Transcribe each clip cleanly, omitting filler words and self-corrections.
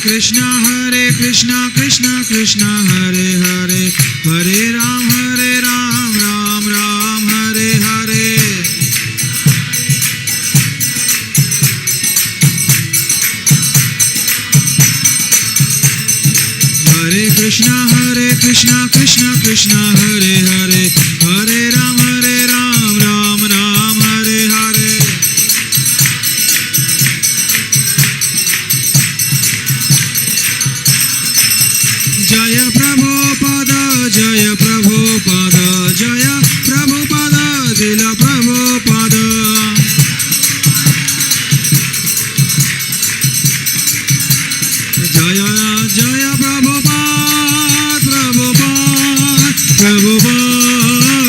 Krishna Krishna Krishna Hare Hare, Hare Ram Ram Ram Hare Hare. Hare Krishna Krishna Krishna Hare Hare, Hare Ram Ram Ram Hare Hare. Jaya Prabhupada, Jaya Prabhupada, Jaya Prabhupada, Dila Prabhupada. Jaya Jaya Prabhupada, Prabhupada, Prabhupada,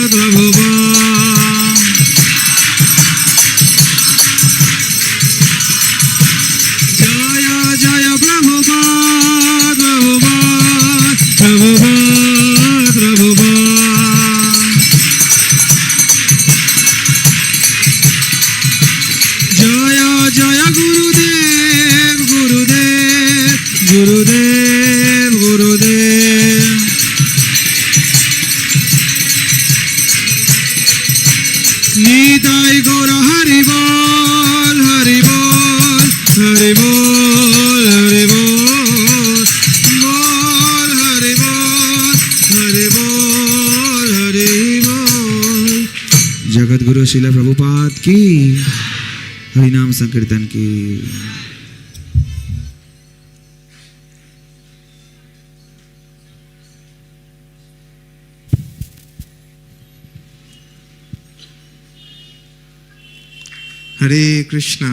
Prabhupada. Jaya Jaya Prabhupada, Prabhupada, Prabhupada, Prabhupada. Jaya Jaya Gurudev, Gurudev, Gurudev, Gurudev. Nitai Gaura Hari Bol, Hari Bol, Hari Bol, Hari Bol, Bol, Hari Bol, Hari Bol, Hari Bol. Jagat Guru Srila Prabhupada ki, Hari Naam Sankirtan ki. Hare Krishna.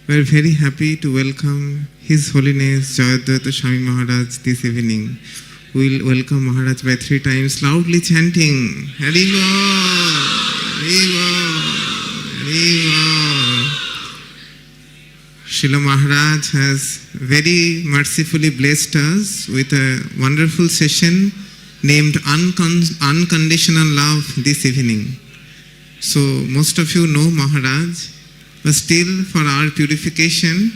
We are very happy to welcome His Holiness Jayadvaita Swami Maharaj this evening. We will welcome Maharaj by 3 times loudly chanting Hare Bol, Hare Bol, Hare Bol. Srila Maharaj has very mercifully blessed us with a wonderful session named Unconditional Love this evening. So most of you know Maharaj, but still for our purification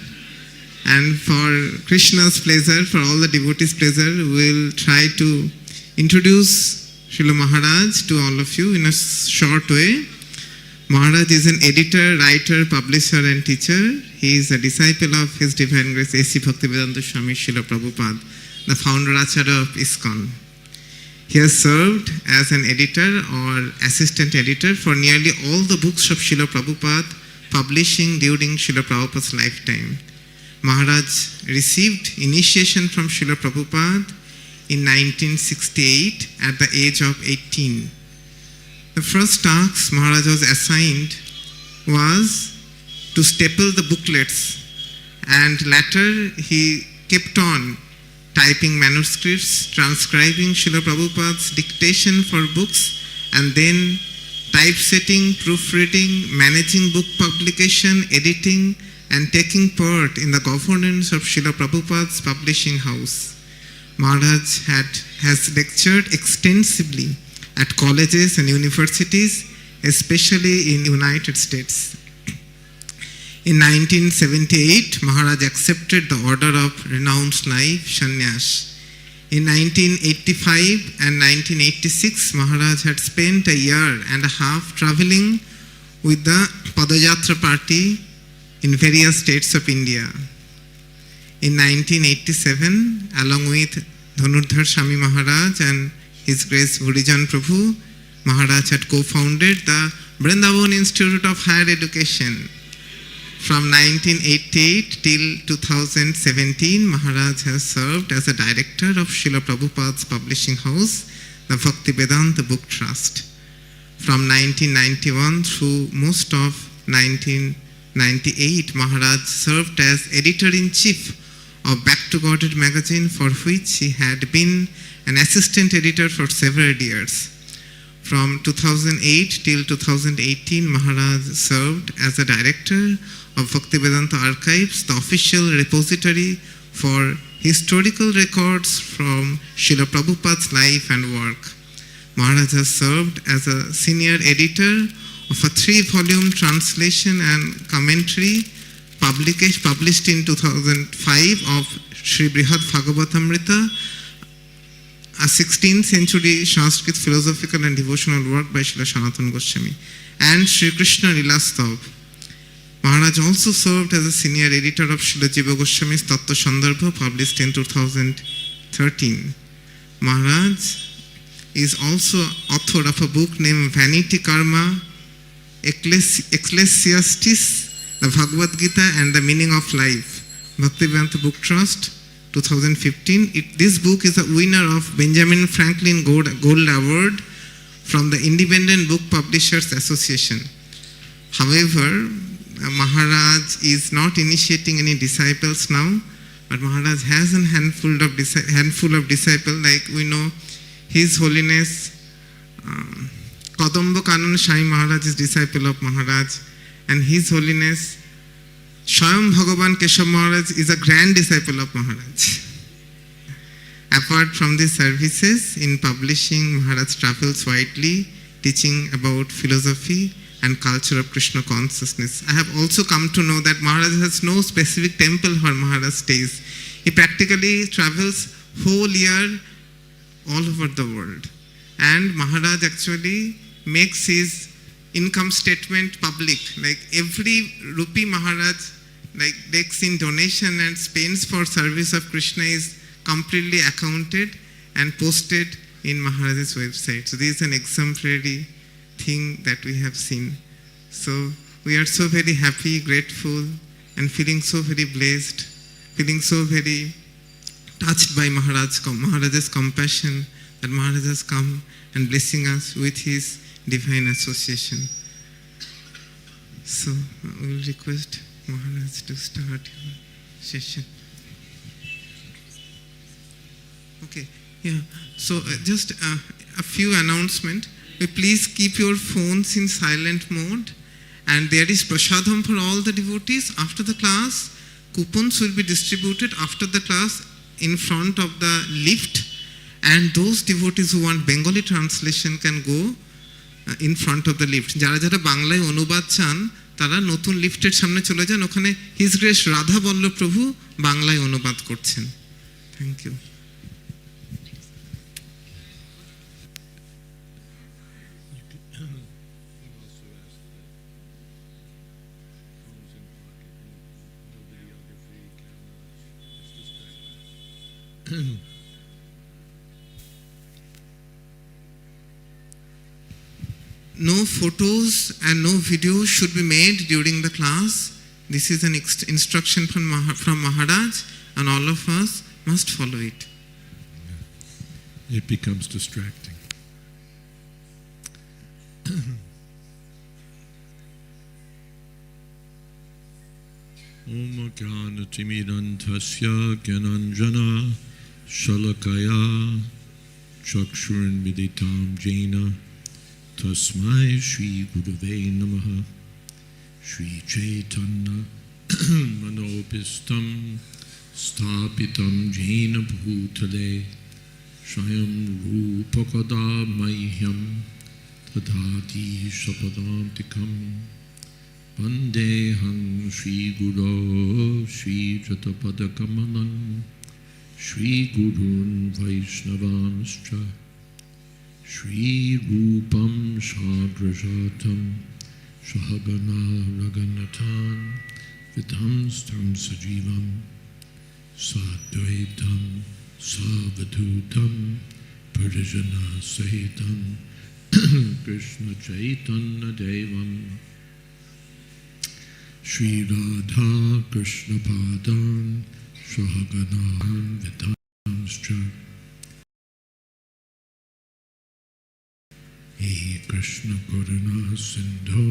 and for Krishna's pleasure, for all the devotees' pleasure, we will try to introduce Srila Maharaj to all of you in a short way. Maharaj is an editor, writer, publisher and teacher. He is a disciple of His Divine Grace A.C. Bhaktivedanta Swami Srila Prabhupada, the founder Acharya of ISKCON. He has served as an editor or assistant editor for nearly all the books of Srila Prabhupada publishing during Srila Prabhupada's lifetime. Maharaj received initiation from Srila Prabhupada in 1968 at the age of 18. The first task Maharaj was assigned was to staple the booklets, and later he kept on typing manuscripts, transcribing Srila Prabhupada's dictation for books, and then typesetting, proofreading, managing book publication, editing, and taking part in the governance of Srila Prabhupada's publishing house. Maharaj has lectured extensively at colleges and universities, especially in United States. In 1978, Maharaj accepted the order of renounced life, sannyas. In 1985 and 1986, Maharaj had spent a year and a half traveling with the Padayatra party in various states of India. In 1987, along with Dhanurdhar Swami Maharaj and His Grace Bhurijan Prabhu, Maharaj had co-founded the Vrindavan Institute of Higher Education. From 1988 till 2017, Maharaj has served as a director of Srila Prabhupada's publishing house, the Bhaktivedanta Book Trust. From 1991 through most of 1998, Maharaj served as editor-in-chief of Back to Godhead magazine, for which he had been an assistant editor for several years. From 2008 till 2018, Maharaj served as a director of Bhaktivedanta Archives, the official repository for historical records from Srila Prabhupada's life and work. Maharaj has served as a senior editor of a 3-volume translation and commentary published in 2005 of Sri Brihad Bhagavatamrita, a 16th century Sanskrit philosophical and devotional work by Srila Sanatana Goswami, and Shri Krishna Lilastav. Maharaj also served as a senior editor of Srila Jiva Goswami's Tattva Sandarbha, published in 2013. Maharaj is also author of a book named Vanity Karma, Ecclesiastes, the Bhagavad Gita and the Meaning of Life, Bhaktivedanta Book Trust, 2015. This book is a winner of Benjamin Franklin Gold Award from the Independent Book Publishers Association. However, Maharaj is not initiating any disciples now, but Maharaj has a handful of disciples. Like we know, His Holiness Kadamba Kanan Sai Maharaj is disciple of Maharaj, and His Holiness Swayam Bhagavan Keshav Maharaj is a grand disciple of Maharaj. Apart from these services in publishing, Maharaj travels widely, teaching about philosophy and culture of Krishna consciousness. I have also come to know that Maharaj has no specific temple where Maharaj stays. He practically travels whole year all over the world. And Maharaj actually makes his income statement public. Like every rupee Maharaj takes in donation and spends for service of Krishna is completely accounted and posted in Maharaj's website. So this is an exemplary thing that we have seen. So we are so very happy, grateful, and feeling so very blessed, feeling so very touched by Maharaj's compassion, that Maharaj has come and blessing us with his divine association. So I will request Maharaj to start your session. Okay, yeah. So just a few announcements. Please keep your phones in silent mode. And there is prasadam for all the devotees after the class. Coupons will be distributed after the class in front of the lift. And those devotees who want Bengali translation can go in front of the lift. যারা যারা বাংলায় অনুবাদ চান তারা নতুন লিফটের সামনে চলে যান, ওখানে হিজ গ্রেস রাধা বল্লভ প্রভু বাংলায় অনুবাদ করছেন। Thank you. No photos and no videos should be made during the class. This is an instruction from Maharaj, and all of us must follow it. It becomes distracting. Om Jnana Timidantasya Gyananjana Shalakaya Chakshurunmilitam Jena Tasmai Shri Gurave Namaha Shri Chaitanya Manopistam Stapitam Jena Bhutale Shayam Rupakada Mahyam Tadhati Shapadantikam Vandeham Shri Guru Shri Jatapadakamalam Shri Gurun Vaishnavanscha Shri Rupam Shagrajatam Shahagana Raganatan Vidhamstam Sajivam Sadvaitam Savadutam Parijana Sahitam Krishna Chaitanya Devam Shri Radha Krishna Padan Shahaganan Vidhamscha He Krishna Karuna Sindho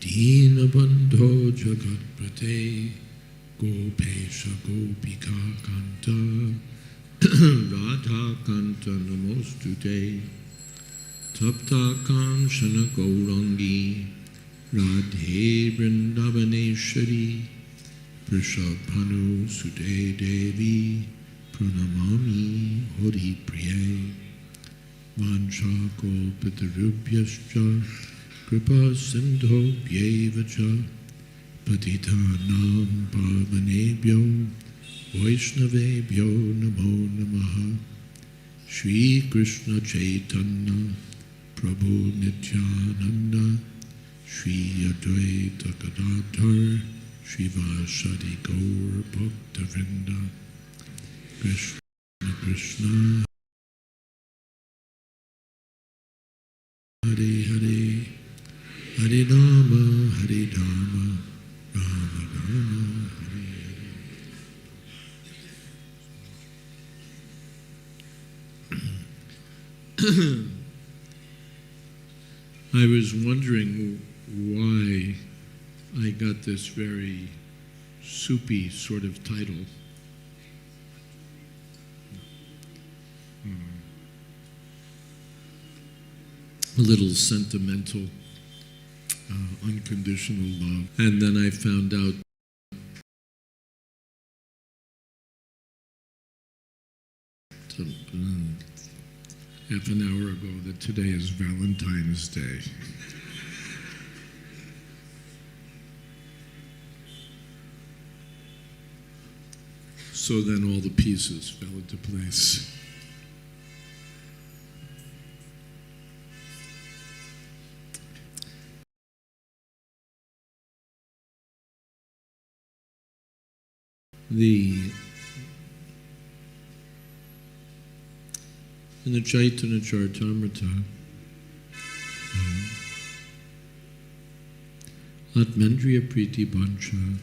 Dina Bandho Jagat Prate Gopesha Gopika Kanta Radha Kanta Namostute Tapta Kanchana Gaurangi Radhe Vrindavaneshwari Prishabhanu Sute Devi Pranamami Hori Priye Vancha Kalpatarubhyascha Kripa Sindho Bhyevacha Patitanam Pavanebhyo Vaishnavebhyo Namo Namaha Shri Krishna Chaitanya Prabhu Nityananda Shri Advaita Gadadhar Shivasadi Gaur Bhaktavinda Krishna Krishna Hare Hare Hare Rama Rama Rama Hare Hare. I was wondering why I got this very soupy sort of title. A little sentimental, unconditional love. And then I found out half an hour ago that today is Valentines Day. So then all the pieces fell into place. In the Chaitanya Charitamrita, Atmendriya Priti Bancha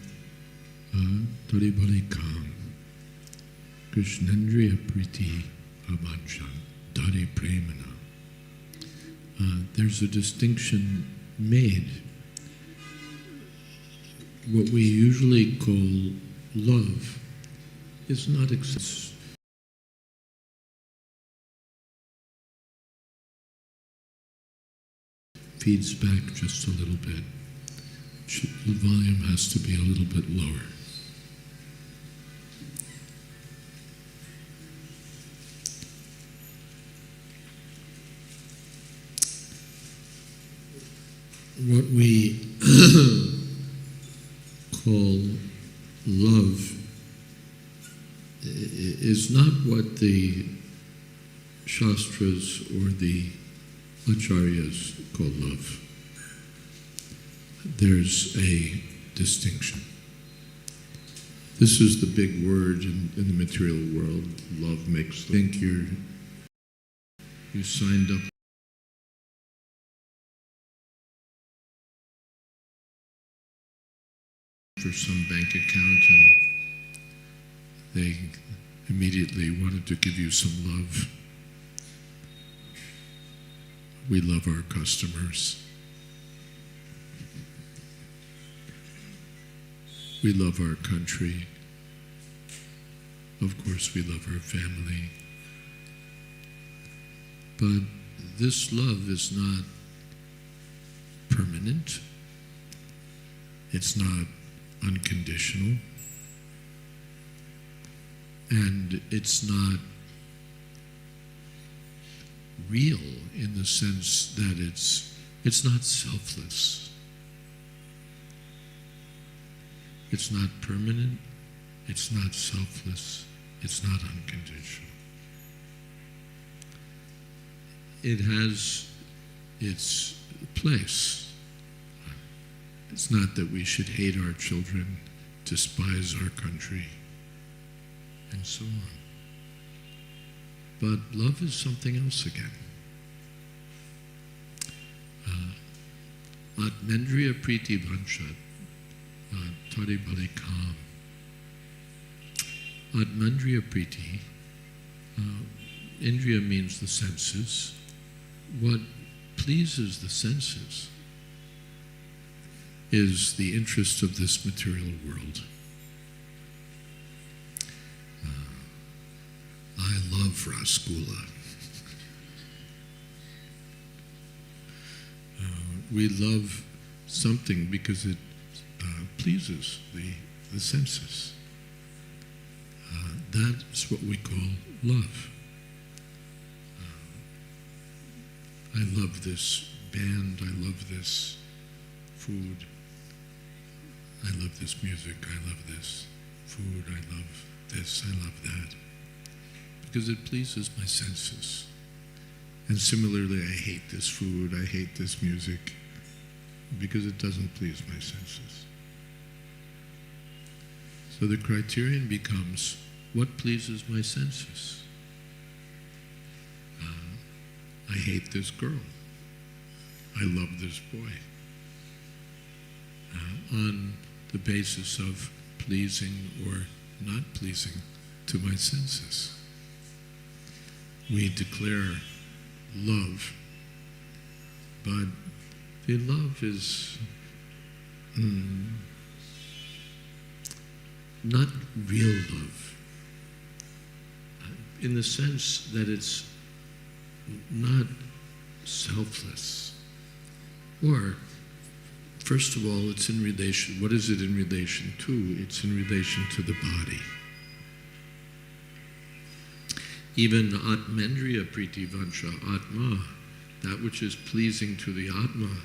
Taribali Kam Krishnendriya Priti Abancha Dari Premana. There's a distinction made. What we usually call love is not excess. Feeds back just a little bit. The volume has to be a little bit lower. What we call love is not what the Shastras or the Acharyas call love. There's a distinction. This is the big word in the material world. Love makes think you signed up for some bank account and they immediately wanted to give you some love. We love our customers. We love our country. Of course, we love our family. But this love is not permanent. It's not unconditional. And it's not real in the sense that it's not selfless. It's not permanent, it's not selfless, it's not unconditional. It has its place. It's not that we should hate our children, despise our country, and so on. But love is something else again. Atmendriya Priti Vanchat Tari Balikam. Atmendriya Priti, Indriya means the senses. What pleases the senses is the interest of this material world. I love Rasgula. We love something because it pleases the senses. That's what we call love. I love this band, I love this food. I love this music, I love this food, I love this, I love that, because it pleases my senses. And similarly, I hate this food, I hate this music, because it doesn't please my senses. So the criterion becomes, what pleases my senses? I hate this girl. I love this boy. On the basis of pleasing or not pleasing to my senses. We declare love, but the love is not real love, in the sense that it's not selfless. Or, first of all, it's in relation, what is it in relation to? It's in relation to the body. Even Atmendriya Priti Vansha, Atma, that which is pleasing to the Atma,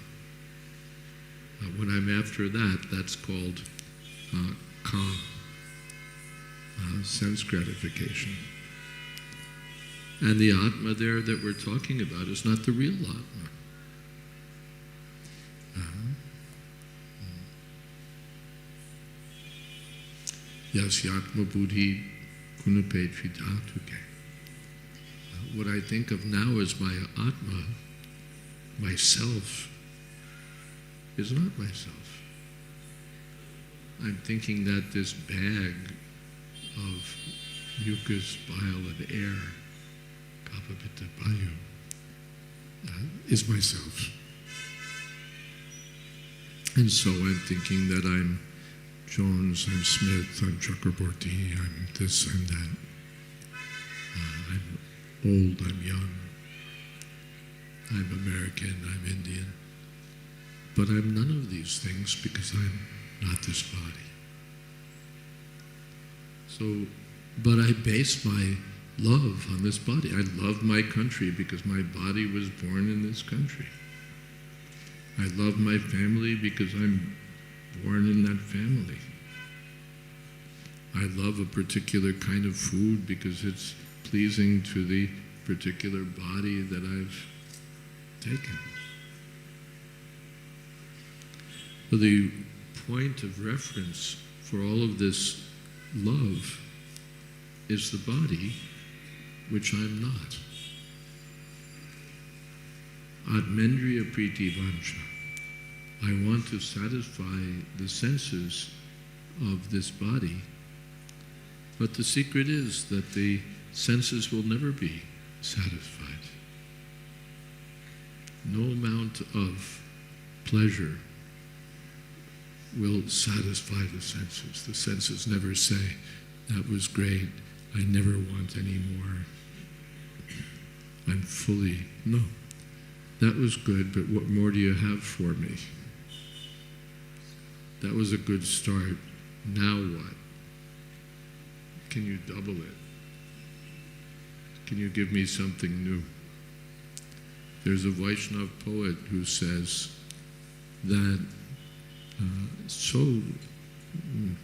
when I'm after that, that's called Kam, sense gratification. And the Atma there that we're talking about is not the real Atma. Yasyatma buddhi kunape tridhatuke. What I think of now as my Atma, myself, is not myself. I'm thinking that this bag of mucus, bile, and air, kapapita bayu, is myself. And so I'm thinking that I'm Jones, I'm Smith, I'm Chakraborty, I'm this, I'm that. I'm old, I'm young. I'm American, I'm Indian. But I'm none of these things because I'm not this body. So, but I base my love on this body. I love my country because my body was born in this country. I love my family because I'm born in that family. I love a particular kind of food because it's pleasing to the particular body that I've taken. So the point of reference for all of this love is the body, which I'm not. Atmendriya Priti Vansha. I want to satisfy the senses of this body, but the secret is that the senses will never be satisfied. No amount of pleasure will satisfy the senses. The senses never say, that was great, I never want any more. I'm fully, no. That was good, but what more do you have for me? That was a good start. Now what? Can you double it? Can you give me something new? There's a Vaishnava poet who says that so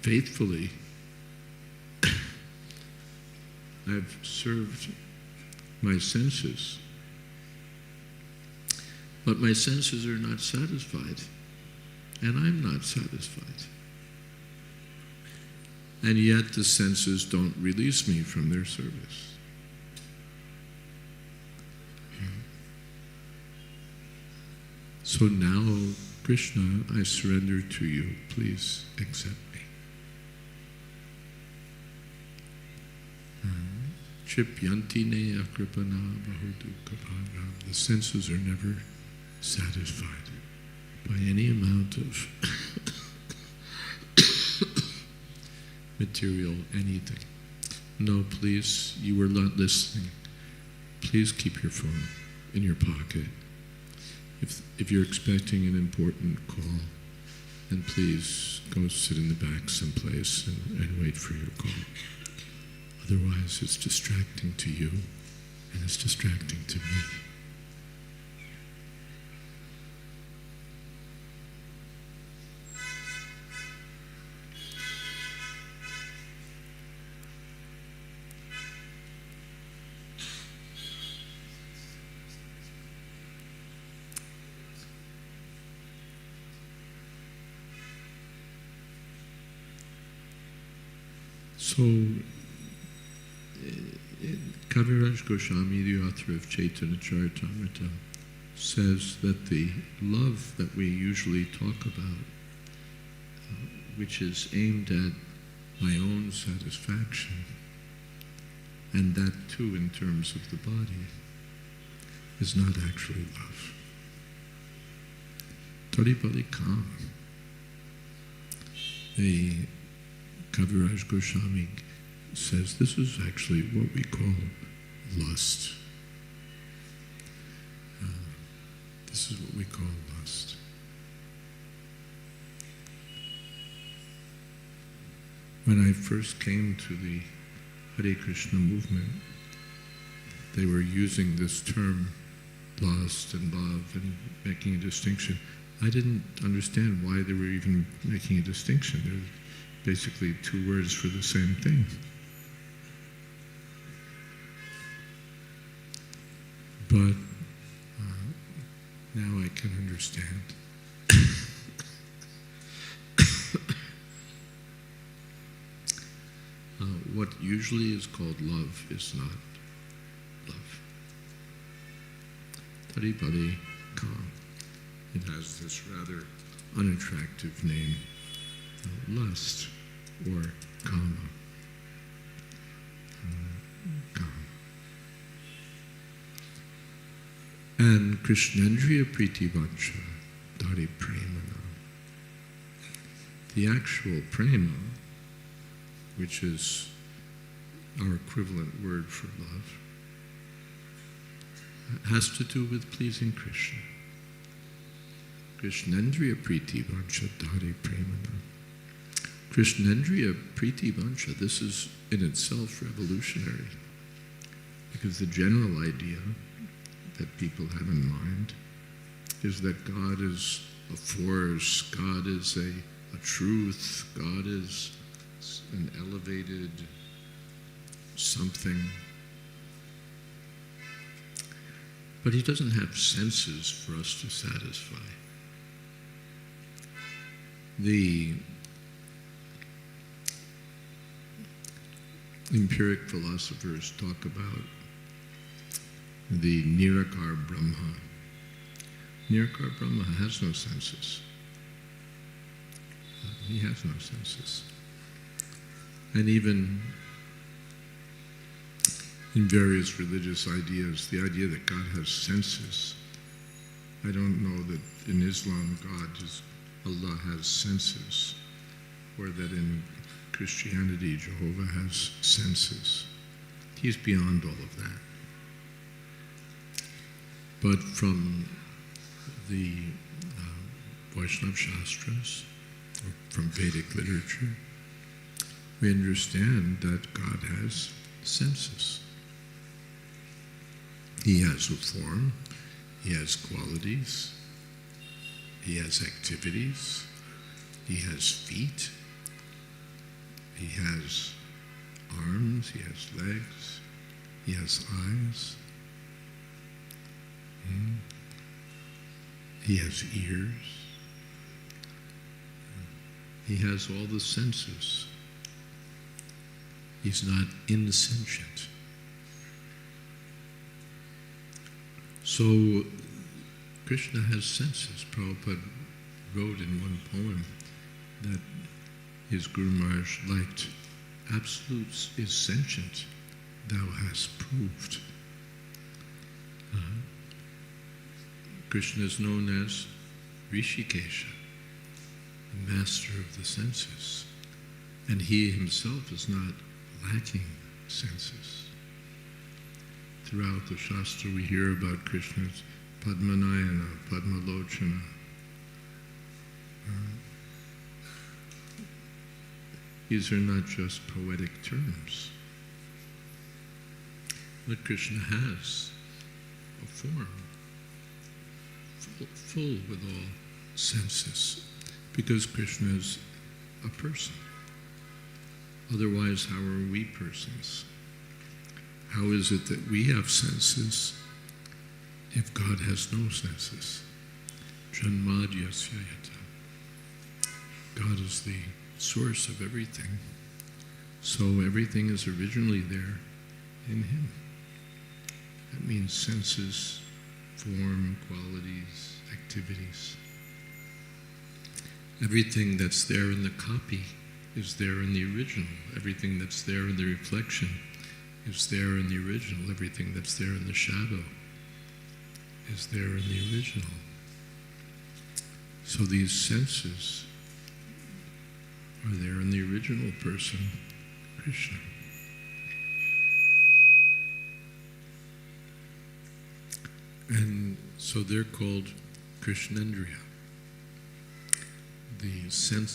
faithfully I've served my senses, but my senses are not satisfied, and I'm not satisfied. And yet the senses don't release me from their service. So now, Krishna, I surrender to you. Please accept me. Chipyantine akripana bahudukapagam. The senses are never satisfied by any amount of material, anything. No, please, you were not listening. Please keep your phone in your pocket. If you're expecting an important call, then please go sit in the back someplace and wait for your call. Otherwise, it's distracting to you, and it's distracting to me. So, Kaviraj Goswami, the author of Chaitanya Charitamrita, says that the love that we usually talk about, which is aimed at my own satisfaction, and that too in terms of the body, is not actually love. Taripali Kam. The Kaviraj Goswami says this is actually what we call lust. This is what we call lust. When I first came to the Hare Krishna movement, they were using this term, lust and love, and making a distinction. I didn't understand why they were even making a distinction. They're basically two words for the same thing. But now I can understand. What usually is called love is not love. Taripali Kam. It has this rather unattractive name, lust or kama. Kama. And Krishnendriya Priti Vancha Dari Premana. The actual prema, which is our equivalent word for love, has to do with pleasing Krishna. Krishnendriya Priti Vancha Dari Premana. Krishnendriya Priti Vancha, this is in itself revolutionary, because the general idea that people have in mind is that God is a force, God is a truth, God is an elevated something. But he doesn't have senses for us to satisfy. The empiric philosophers talk about the Nirakar Brahma. Nirakar Brahma has no senses. He has no senses. And even in various religious ideas, the idea that God has senses, I don't know that in Islam Allah has senses, or that in Christianity Jehovah has senses. He's beyond all of that. But from the Vaishnava Shastras, or from Vedic literature, we understand that God has senses. He has a form, he has qualities, he has activities, he has feet, he has arms, he has legs, he has eyes, he has ears, he has all the senses. He's not insentient. So Krishna has senses. Prabhupada wrote in one poem that his Guru Maharaj liked, absolute is sentient, thou hast proved. Krishna is known as Rishikesha, the master of the senses. And he himself is not lacking senses. Throughout the Shastra we hear about Krishna's Padmanayana, Padmalochana. These are not just poetic terms. But Krishna has a form, full with all senses, because Krishna is a person. Otherwise, how are we persons? How is it that we have senses if God has no senses? Janmadyasya yata. God is the source of everything. So everything is originally there in him. That means senses, form, qualities, activities. Everything that's there in the copy is there in the original. Everything that's there in the reflection is there in the original. Everything that's there in the shadow is there in the original. So these senses are there in the original person, Krishna. And so they're called Krishnendriya, the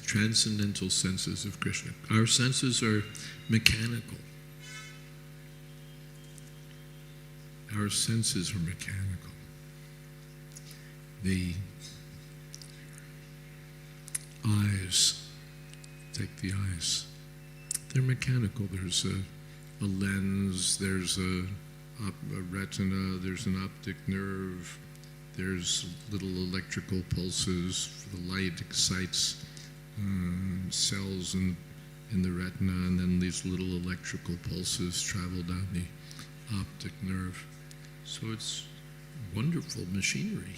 transcendental senses of Krishna. Our senses are mechanical. Our senses are mechanical. The eyes, take the eyes, they're mechanical. There's a lens, there's a retina, there's an optic nerve, there's little electrical pulses. The light excites cells in the retina, and then these little electrical pulses travel down the optic nerve. So it's wonderful machinery.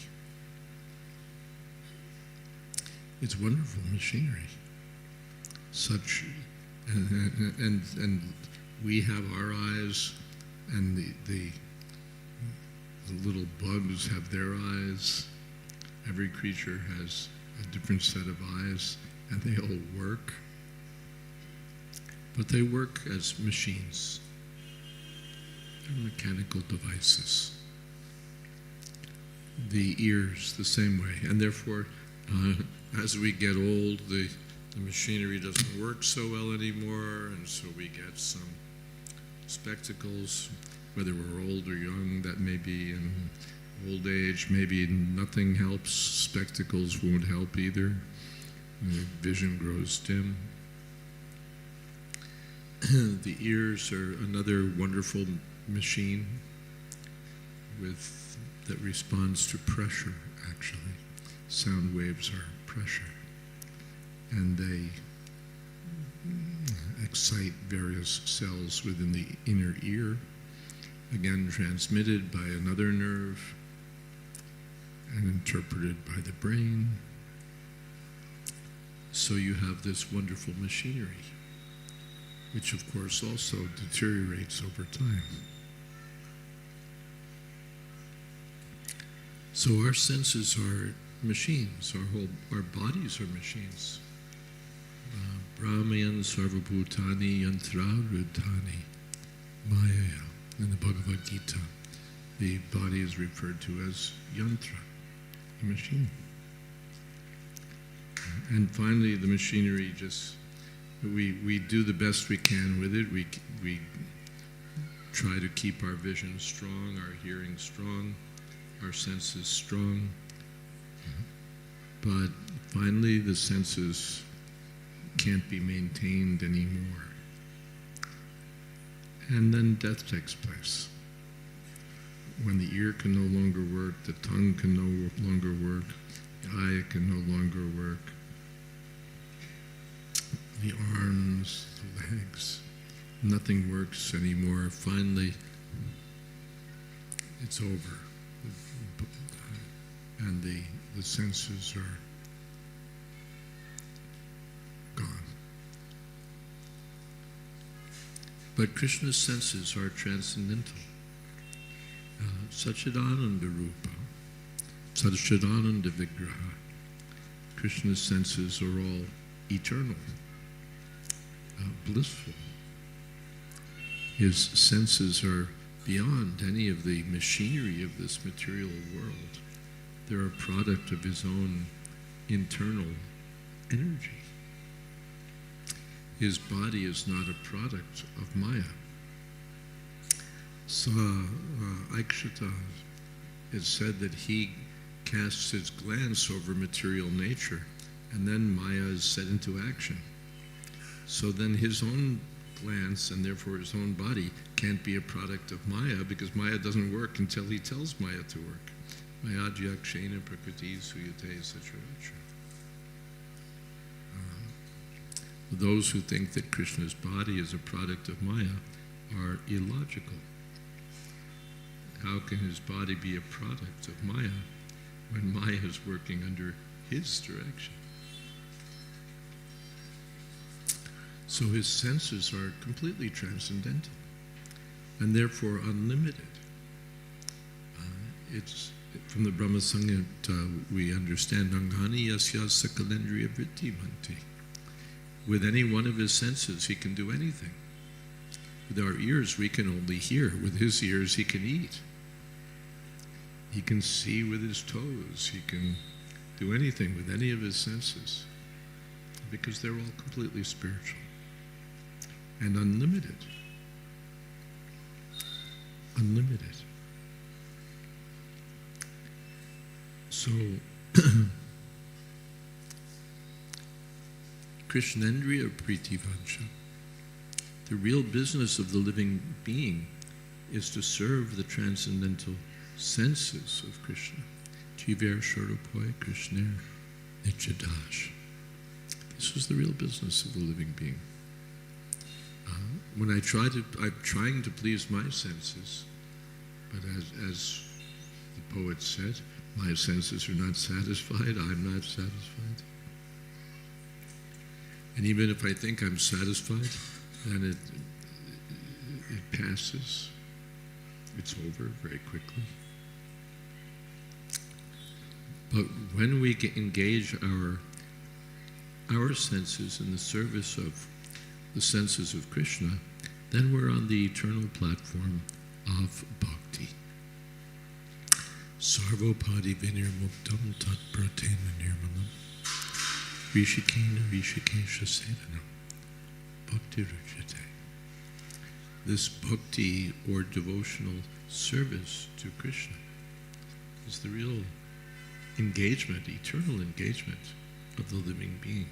It's wonderful machinery. Such, and we have our eyes, and the little bugs have their eyes. Every creature has a different set of eyes, and they all work. But they work as machines. They're mechanical devices. The ears, the same way. And therefore, as we get old, the machinery doesn't work so well anymore, and so we get some spectacles, whether we're old or young. That may be in old age, maybe nothing helps. Spectacles won't help either. Vision grows dim. The ears are another wonderful machine that responds to pressure, actually. Sound waves are pressure, and they excite various cells within the inner ear, again transmitted by another nerve and interpreted by the brain. So you have this wonderful machinery, which of course also deteriorates over time. So our senses are machines. Our bodies are machines. Brahmayan sarvabhutani yantrarudhani maya. In the Bhagavad Gita, the body is referred to as yantra, a machine. And finally, the machinery we do the best we can with it. We try to keep our vision strong, our hearing strong, our senses strong. But finally, the senses can't be maintained anymore. And then death takes place. When the ear can no longer work, the tongue can no longer work, the eye can no longer work, the arms, the legs, nothing works anymore. Finally, it's over. And the senses are gone. But Krishna's senses are transcendental. Satchidananda Rupa, Satchidananda Vigraha. Krishna's senses are all eternal, blissful. His senses are beyond any of the machinery of this material world. They're a product of his own internal energy. His body is not a product of Maya. So, Aikshata, it said that he casts his glance over material nature, and then Maya is set into action. So then his own glance, and therefore his own body, can't be a product of Maya, because Maya doesn't work until he tells Maya to work. Mayadhyakshena prakriti suyate etc. those who think that Krishna's body is a product of Maya are illogical. How can his body be a product of Maya when Maya is working under his direction? So his senses are completely transcendental and therefore unlimited. It's from the Brahma Samhita we understand Angani yasya sakalendriya vritti manti. With any one of his senses he can do anything. With our ears we can only hear. With his ears he can eat. He can see with his toes. He can do anything with any of his senses because they're all completely spiritual and unlimited. Unlimited. So, Krishnendriya Pritivansha, the real business of the living being is to serve the transcendental senses of Krishna. Jiver Shorupoi Krishner Nityadash. This was the real business of the living being. When I'm trying to please my senses, but as the poet said, my senses are not satisfied, I'm not satisfied. And even if I think I'm satisfied, then it passes. It's over very quickly. But when we engage our senses in the service of the senses of Krishna, then we're on the eternal platform of bhakti. Sarvopadi vinirmuktam tat pratena nirmalam rishikena rishikesha sedanam bhakti rujyate. This bhakti or devotional service to Krishna is the real engagement, eternal engagement of the living being.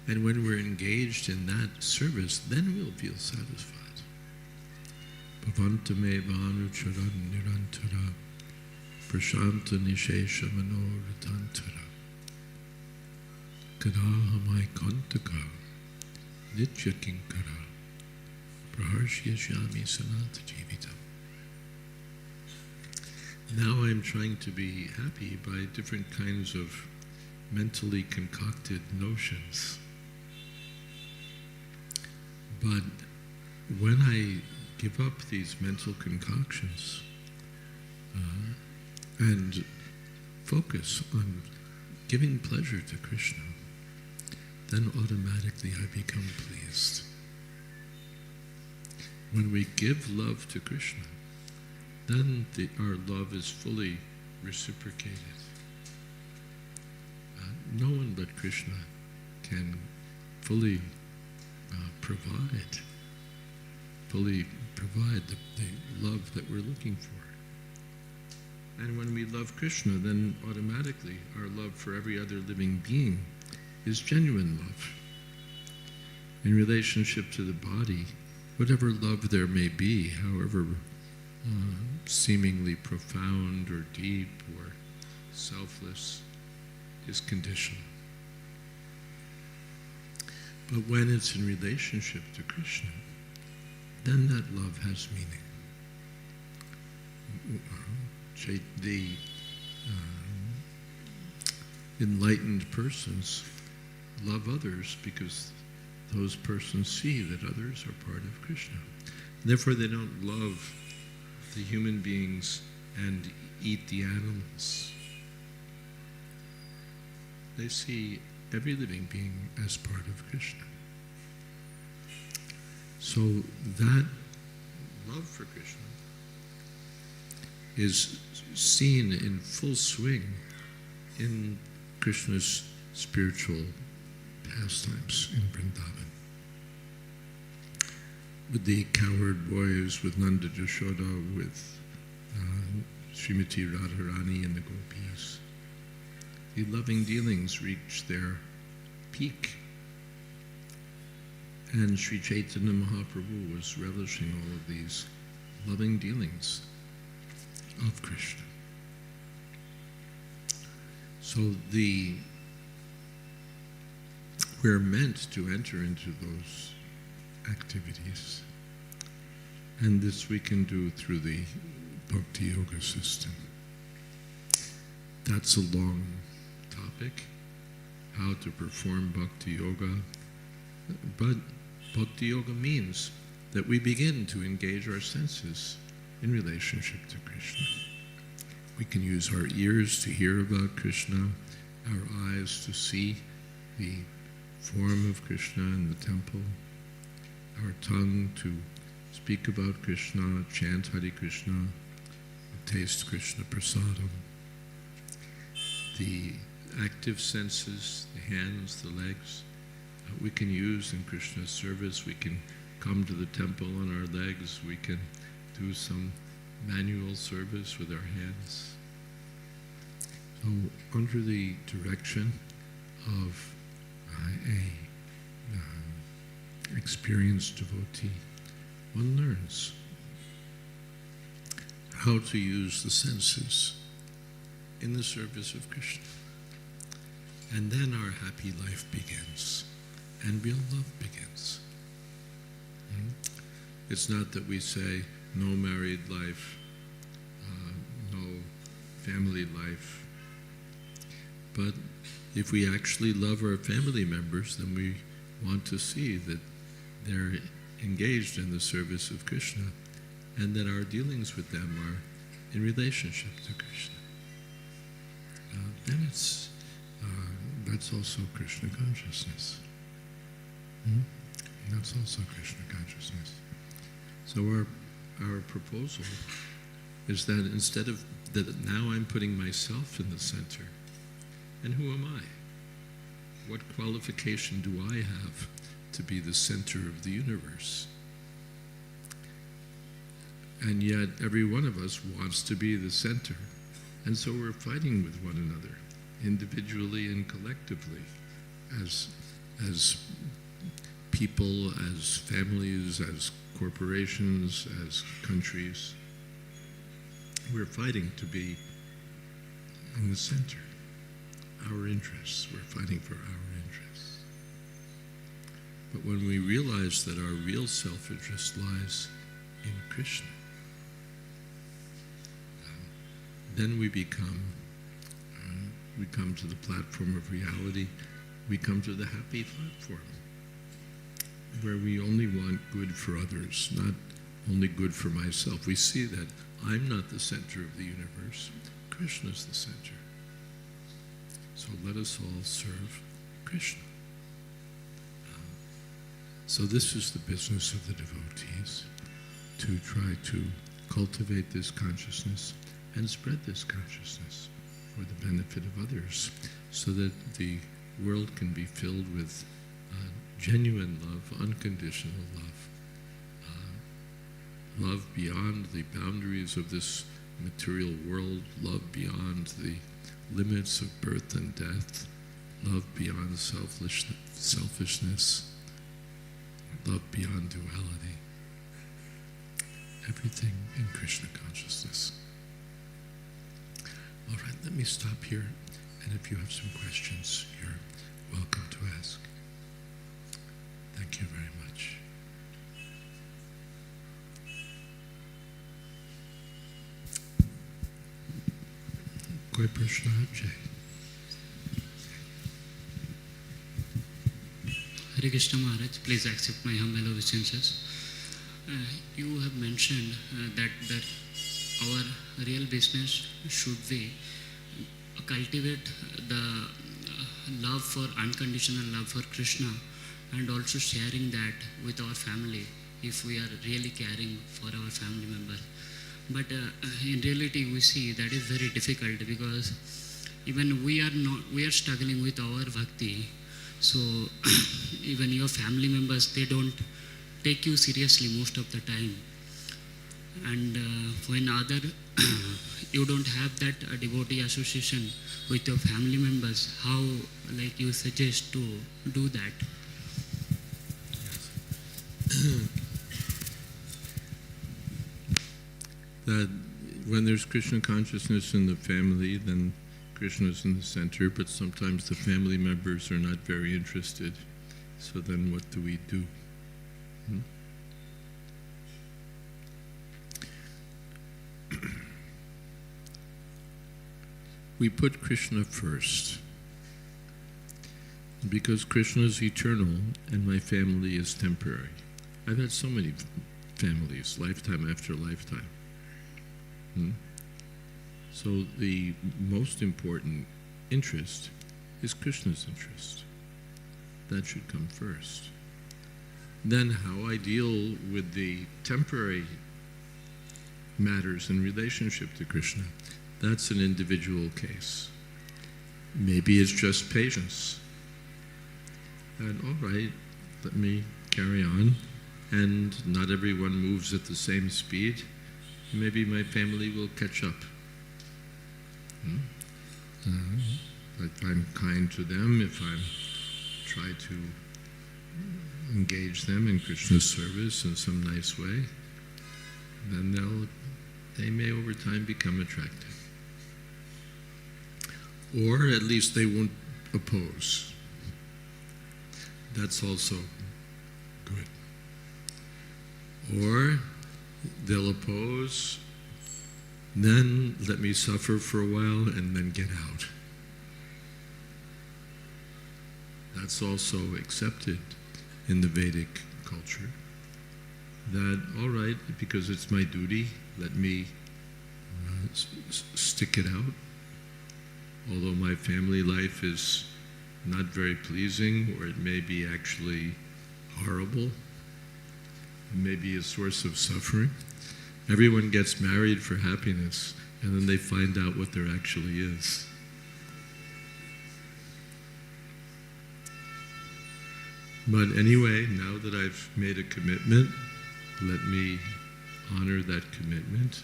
And when we're engaged in that service, then we'll feel satisfied. Bhavantame vanucharan nirantara prashanta nishesha manoratantara kadahamai kantaka nitya kinkara praharshyashyami sanata jivitam. Now I'm trying to be happy by different kinds of mentally concocted notions. But when I give up these mental concoctions and focus on giving pleasure to Krishna, then automatically I become pleased. When we give love to Krishna, then our love is fully reciprocated. No one but Krishna can fully provide the love that we're looking for. And when we love Krishna, then automatically our love for every other living being is genuine love. In relationship to the body, whatever love there may be, however seemingly profound or deep or selfless, is conditional. But when it's in relationship to Krishna, then that love has meaning. The enlightened persons love others because those persons see that others are part of Krishna. Therefore, they don't love the human beings and eat the animals. They see every living being as part of Krishna. So that love for Krishna is seen in full swing in Krishna's spiritual pastimes in Vrindavan. With the cowherd boys, with Nanda Jashoda, with Srimati Radharani and the gopis, the loving dealings reach their peak. And Sri Chaitanya Mahaprabhu was relishing all of these loving dealings of Krishna. So the we're meant to enter into those activities. And this we can do through the Bhakti Yoga system. That's a long topic, how to perform Bhakti Yoga. But Bhakti Yoga means that we begin to engage our senses in relationship to Krishna. We can use our ears to hear about Krishna, our eyes to see the form of Krishna in the temple, our tongue to speak about Krishna, chant Hare Krishna, taste Krishna prasadam. The active senses, the hands, the legs, we can use in Krishna's service. We can come to the temple on our legs. We can do some manual service with our hands. So under the direction of a experienced devotee, one learns how to use the senses in the service of Krishna. And then our happy life begins, and real love begins. It's not that we say, no married life, no family life. But if we actually love our family members, then we want to see that they're engaged in the service of Krishna, and that our dealings with them are in relationship to Krishna. Then that's also Krishna consciousness. That's also Krishna consciousness. So our proposal is that instead of that, now I'm putting myself in the center. And who am I? What qualification do I have to be the center of the universe? And yet every one of us wants to be the center. And so we're fighting with one another, individually and collectively, as people, as families, as corporations, as countries. We're fighting to be in the center. Our interests, we're fighting for our interests. But when we realize that our real self-interest lies in Krishna, then we come to the platform of reality, we come to the happy platform, where we only want good for others, not only good for myself. We see that I'm not the center of the universe, Krishna's the center. So let us all serve Krishna. So this is the business of the devotees, to try to cultivate this consciousness and spread this consciousness for the benefit of others, so that the world can be filled with genuine love, unconditional love, love beyond the boundaries of this material world, love beyond the limits of birth and death, love beyond selfishness, love beyond duality. Everything in Krishna consciousness. All right, let me stop here, and if you have some questions, you're welcome to ask. Thank you very much. Koi Prashna Jai. Hare Krishna Maharaj, please accept my humble obeisances. You have mentioned that our real business should be cultivate the love for unconditional love for Krishna, and also sharing that with our family if we are really caring for our family members. But in reality, we see that is very difficult, because even we are struggling with our bhakti. So even your family members, they don't take you seriously most of the time. And when you don't have that devotee association with your family members, how you suggest to do that? That when there's Krishna consciousness in the family, then Krishna's in the center, but sometimes the family members are not very interested. So then what do we do? We put Krishna first. Because Krishna is eternal and my family is temporary. I've had so many families, lifetime after lifetime. So the most important interest is Krishna's interest. That should come first. Then how I deal with the temporary matters in relationship to Krishna, that's an individual case. Maybe it's just patience. And all right, let me carry on. And not everyone moves at the same speed. Maybe my family will catch up. If I'm kind to them, if I try to engage them in Krishna's service in some nice way, then they may over time become attractive. Or at least they won't oppose. That's also good. Or they'll oppose, then let me suffer for a while and then get out. That's also accepted in the Vedic culture. That, all right, because it's my duty, let me stick it out. Although my family life is not very pleasing, or it may be actually horrible, it may be a source of suffering. Everyone gets married for happiness, and then they find out what there actually is. But anyway, now that I've made a commitment, let me honor that commitment.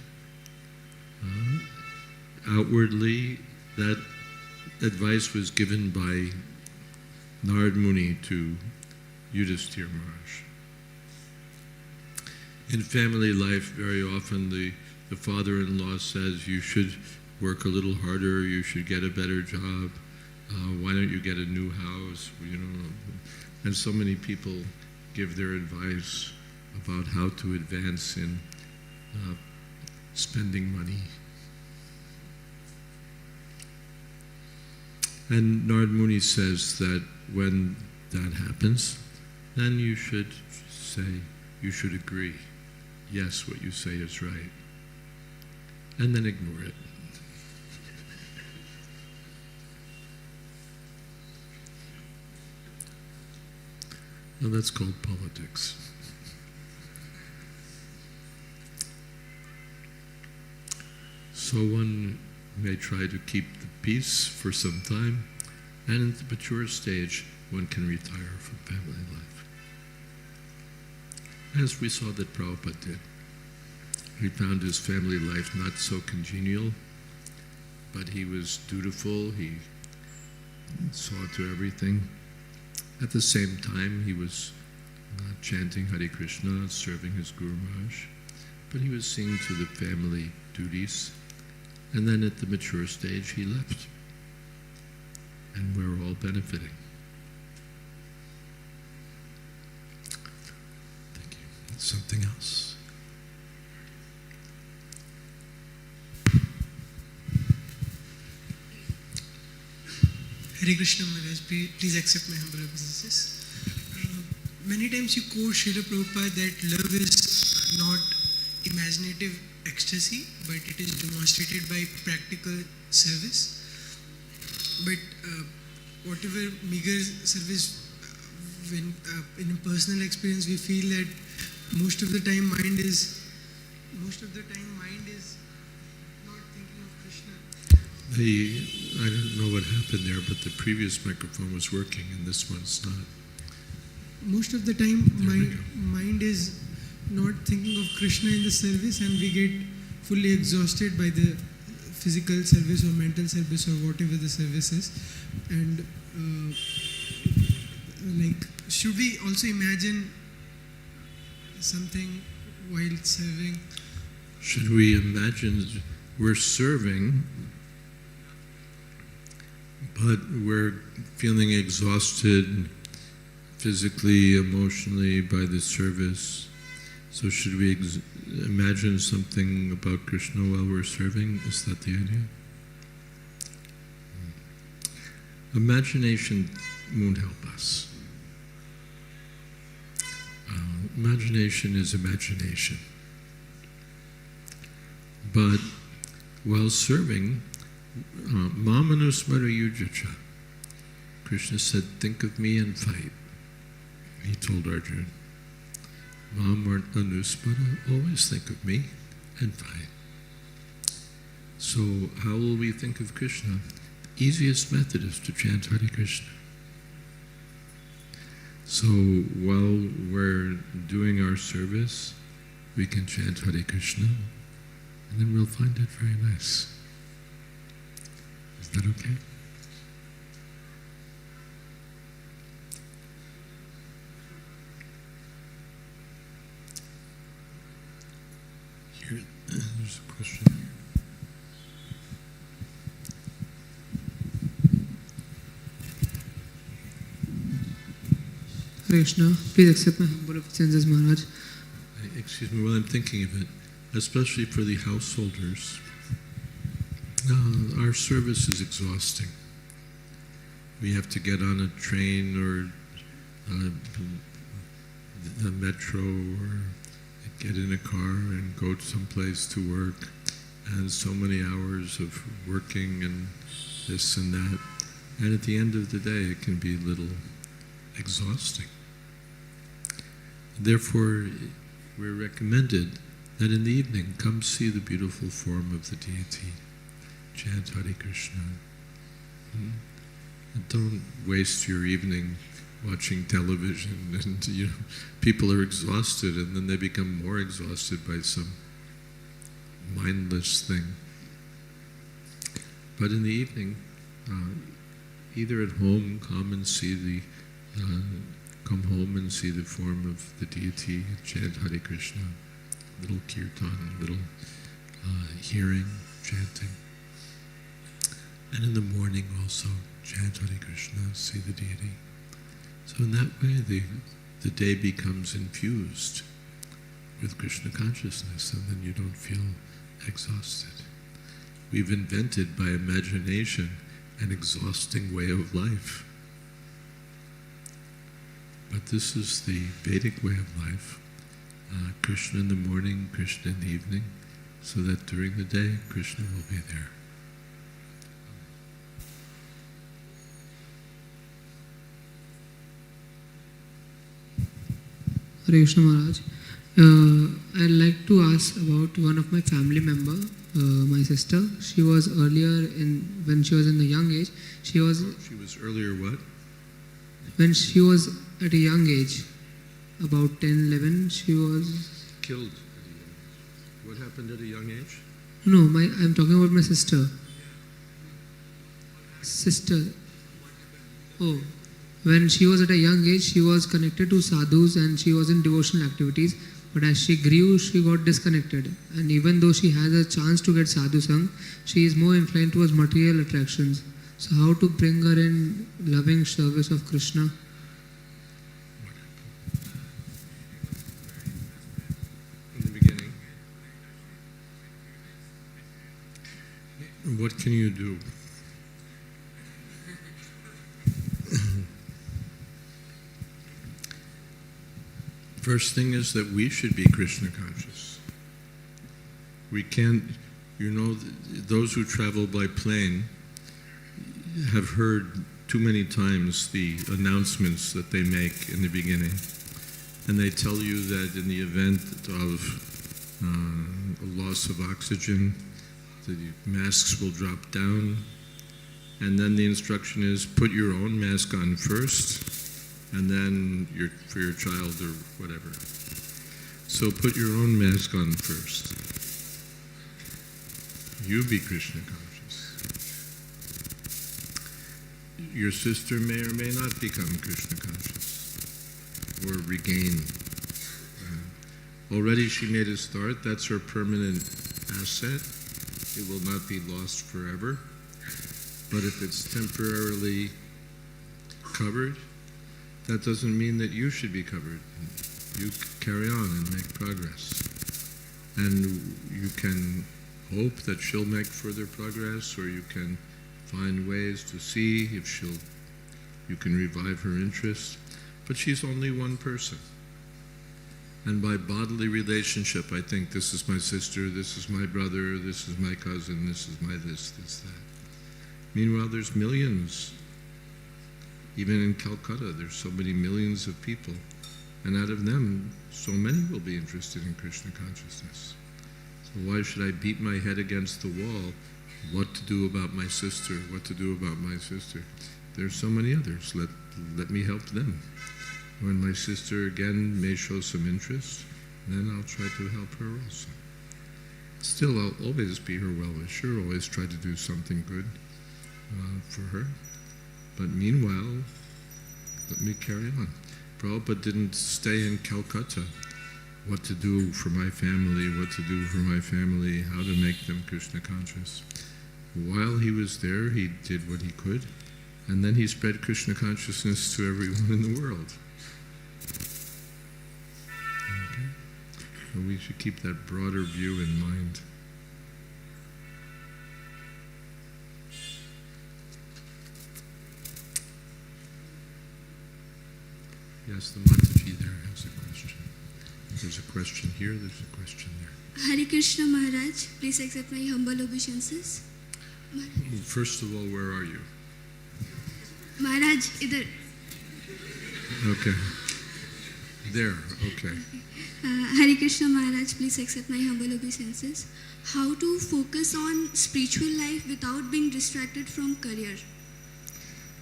Outwardly, that advice was given by Narad Muni to Yudhisthira Maharaj. In family life, very often the father-in-law says, you should work a little harder, you should get a better job, why don't you get a new house, and so many people give their advice about how to advance in spending money. And Narad Muni says that when that happens, then you should say, you should agree, yes, what you say is right, and then ignore it. Well, that's called politics. So one may try to keep the peace for some time, and at the mature stage, one can retire from family life. As we saw that Prabhupada did. He found his family life not so congenial, but he was dutiful, he saw to everything. At the same time, he was chanting Hare Krishna, serving his Guru Maharaj, but he was seeing to the family duties. And then at the mature stage, he left. And we're all benefiting. Thank you. Something else? Hare Krishna Maharaj, please accept my humble obeisances. Many times you quote Srila Prabhupada that love is not imaginative ecstasy, but it is demonstrated by practical service. But whatever meager service, when in a personal experience, we feel that most of the time mind is not thinking of Krishna. I don't know what happened there, but the previous microphone was working and this one's not. Most of the time, mind is not thinking of Krishna in the service, and we get fully exhausted by the physical service or mental service or whatever the service is. And should we also imagine something while serving? Should we imagine we're serving but we're feeling exhausted physically, emotionally by the service. So should we imagine something about Krishna while we're serving? Is that the idea? Imagination won't help us. Imagination is imagination. But while serving, Mamanusmara yujacha, Krishna said, think of me and fight. He told Arjuna, Mamanusmara, always think of me and fight. So how will we think of Krishna? The easiest method is to chant Hare Krishna. So while we're doing our service, we can chant Hare Krishna, and then we'll find it very nice. Is that okay? Here, there's a question. Hare Krishna, please accept my humble obeisances, Maharaj. Excuse me, while I'm thinking of it, especially for the householders, our service is exhausting. We have to get on a train or a metro or get in a car and go someplace to work, and so many hours of working and this and that. And at the end of the day, it can be a little exhausting. Therefore, we're recommended that in the evening, come see the beautiful form of the deity. Chant Hare Krishna. And don't waste your evening watching television, and people are exhausted, and then they become more exhausted by some mindless thing. But in the evening, either at home, come home and see the form of the deity, chant Hare Krishna, little kirtan, little hearing, chanting. And in the morning also, chant Hare Krishna, see the deity. So in that way, the day becomes infused with Krishna consciousness, and then you don't feel exhausted. We've invented by imagination an exhausting way of life. But this is the Vedic way of life. Krishna in the morning, Krishna in the evening, so that during the day, Krishna will be there. Hare Krishna, Maharaj. I'd like to ask about one of my family member, my sister. She was earlier, when she was in a young age, She was earlier what? when she was at a young age, about 10, 11, she was... Killed. What happened at a young age? No, I'm talking about my sister. Oh, when she was at a young age, she was connected to sadhus and she was in devotional activities. But as she grew, she got disconnected. And even though she has a chance to get sadhu sang, she is more inclined towards material attractions. So how to bring her in loving service of Krishna? In the beginning. What can you do? First thing is that we should be Krishna conscious. We can't, those who travel by plane have heard too many times the announcements that they make in the beginning. And they tell you that in the event of a loss of oxygen, the masks will drop down. And then the instruction is put your own mask on first, and then for your child or whatever. So put your own mask on first. You be Krishna conscious. Your sister may or may not become Krishna conscious or regain. Already she made a start. That's her permanent asset. It will not be lost forever. But if it's temporarily covered, that doesn't mean that you should be covered. You carry on and make progress. And you can hope that she'll make further progress, or you can find ways to see if you can revive her interest. But she's only one person. And by bodily relationship, I think this is my sister, this is my brother, this is my cousin, this is my this, that. Meanwhile, there's millions. Even in Calcutta, there's so many millions of people. And out of them, so many will be interested in Krishna consciousness. So why should I beat my head against the wall? What to do about my sister? What to do about my sister? There's so many others. Let me help them. When my sister again may show some interest, then I'll try to help her also. Still, I'll always be her well-wisher, always try to do something good for her. But meanwhile, let me carry on. Prabhupada didn't stay in Calcutta. What to do for my family, what to do for my family, how to make them Krishna conscious. While he was there, he did what he could, and then he spread Krishna consciousness to everyone in the world. Okay? So we should keep that broader view in mind. Yes, the Mataji there has a question. There's a question here, there's a question there. Hare Krishna Maharaj, please accept my humble obeisances. First of all, where are you? Maharaj, idhar. Okay. There, okay. Hare Krishna Maharaj, please accept my humble obeisances. How to focus on spiritual life without being distracted from career?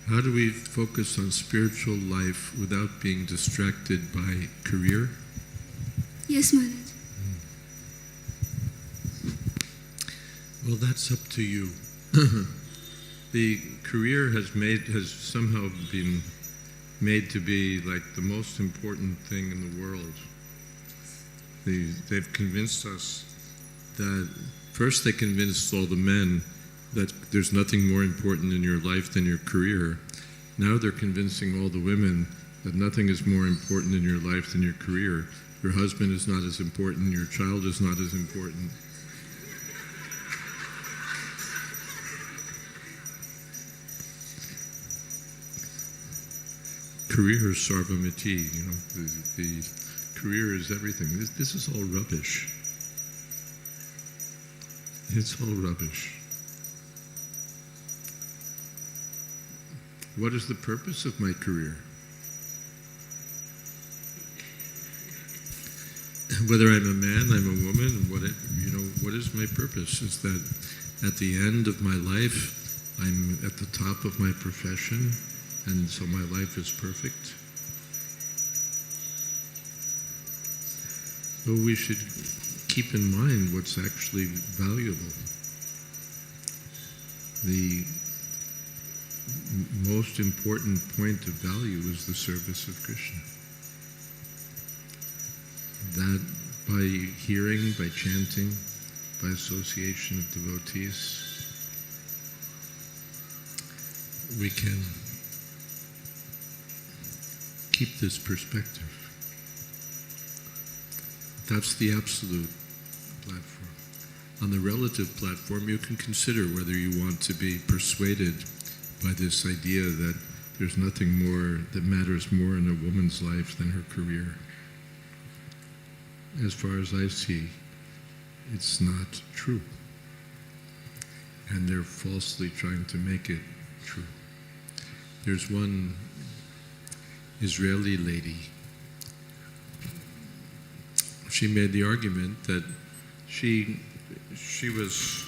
How do we focus on spiritual life without being distracted by career? Yes, Maharaj. Well, that's up to you. The career has somehow been made to be like the most important thing in the world. They've convinced us that, first they convinced all the men that there's nothing more important in your life than your career. Now they're convincing all the women that nothing is more important in your life than your career. Your husband is not as important, your child is not as important. Career is sarvamiti, the career is everything. This is all rubbish. It's all rubbish. What is the purpose of my career? Whether I'm a man, I'm a woman, what is my purpose? Is that at the end of my life, I'm at the top of my profession, and so my life is perfect? So we should keep in mind what's actually valuable. The most important point of value is the service of Krishna. That by hearing, by chanting, by association of devotees, we can keep this perspective. That's the absolute platform. On the relative platform, you can consider whether you want to be persuaded by this idea that there's nothing more that matters more in a woman's life than her career. As far as I see, it's not true. And they're falsely trying to make it true. There's one Israeli lady. She made the argument that she was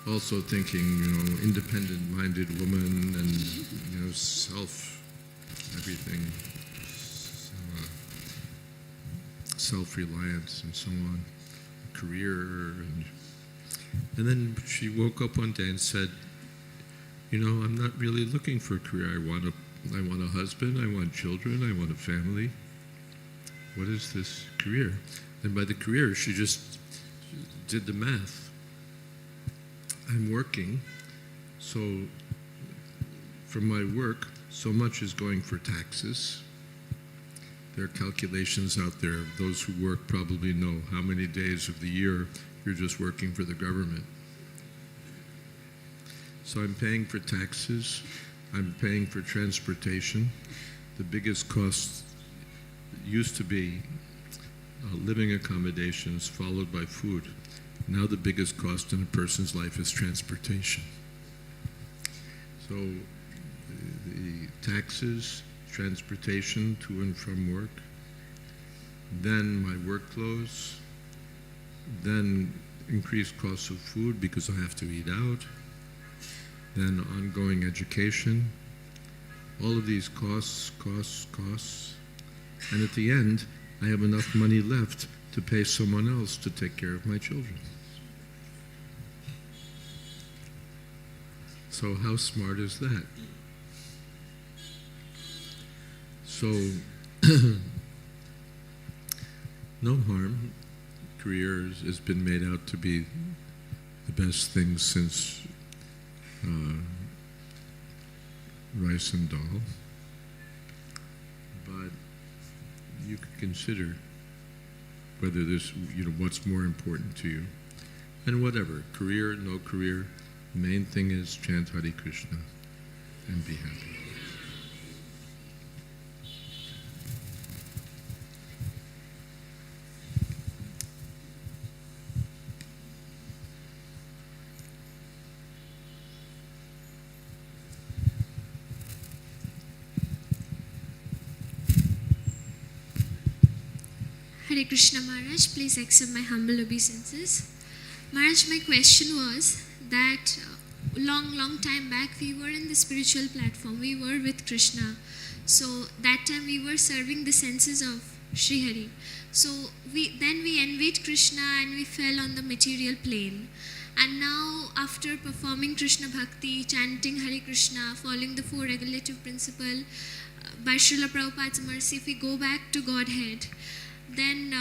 also thinking, independent-minded woman and, everything, self-reliance and so on, career. And then she woke up one day and said, I'm not really looking for a career. I want a husband, I want children, I want a family. What is this career? And by the career, she just did the math. I'm working, so from my work, so much is going for taxes. There are calculations out there. Those who work probably know how many days of the year you're just working for the government. So I'm paying for taxes, I'm paying for transportation. The biggest cost used to be living accommodations followed by food. Now the biggest cost in a person's life is transportation. So the taxes, transportation to and from work, then my work clothes, then increased costs of food because I have to eat out, then ongoing education, all of these costs, and at the end, I have enough money left to pay someone else to take care of my children. So how smart is that? So, no harm. Career has been made out to be the best thing since rice and dal. But you could consider whether this, what's more important to you. And whatever, career, no career, the main thing is chant Hare Krishna and be happy. Hare Krishna Maharaj, please accept my humble obeisances. Maharaj, my question was that long time back we were in the spiritual platform, we were with Krishna. So that time we were serving the senses of Sri Hari. So we envied Krishna and we fell on the material plane. And now after performing Krishna Bhakti, chanting Hare Krishna, following the four regulative principle, by Srila Prabhupada's mercy, if we go back to Godhead, then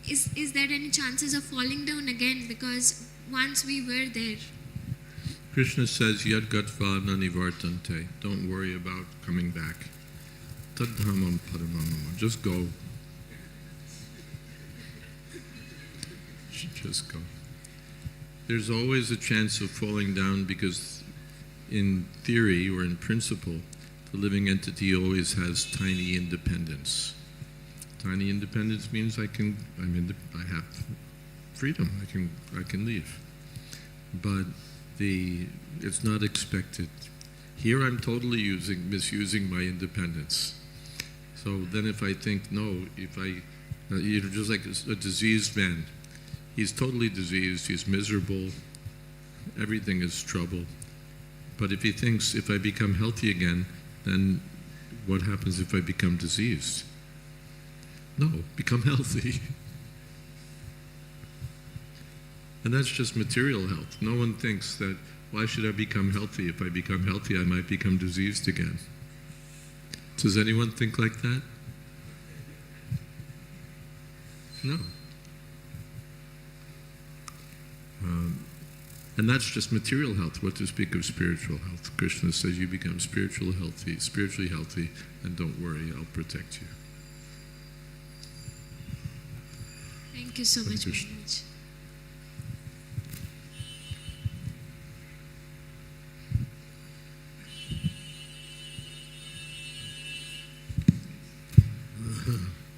is there any chances of falling down again? Because once we were there. Krishna says, Yad gatva na nivartante. Don't worry about coming back. Tadhamam paramamam. Just go. Just go. There's always a chance of falling down because in theory or in principle, the living entity always has tiny independence. Tiny independence means I have freedom. I can leave. But it's not expected. Here I'm totally misusing my independence. So then if I think, just like a diseased man, he's totally diseased, he's miserable, everything is trouble. But if he thinks, if I become healthy again, then what happens if I become diseased? No, become healthy. And that's just material health. No one thinks that, why should I become healthy? If I become healthy, I might become diseased again. Does anyone think like that? No. And that's just material health. What to speak of spiritual health? Krishna says you become spiritually healthy, and don't worry, I'll protect you. Thank you so much, Maharaj.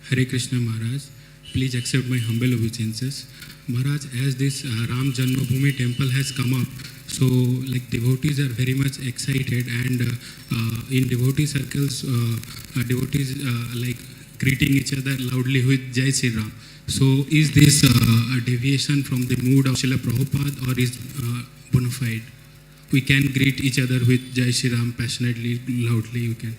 Hare Krishna Maharaj, please accept my humble obeisances. Maharaj, as this Ram Janmabhoomi temple has come up, so like devotees are very much excited, and in devotee circles, devotees like greeting each other loudly with Jai Sri Ram. So is this a deviation from the mood of Srila Prabhupada, or is bona fide? We can greet each other with Jai Sri Ram passionately, loudly, we can.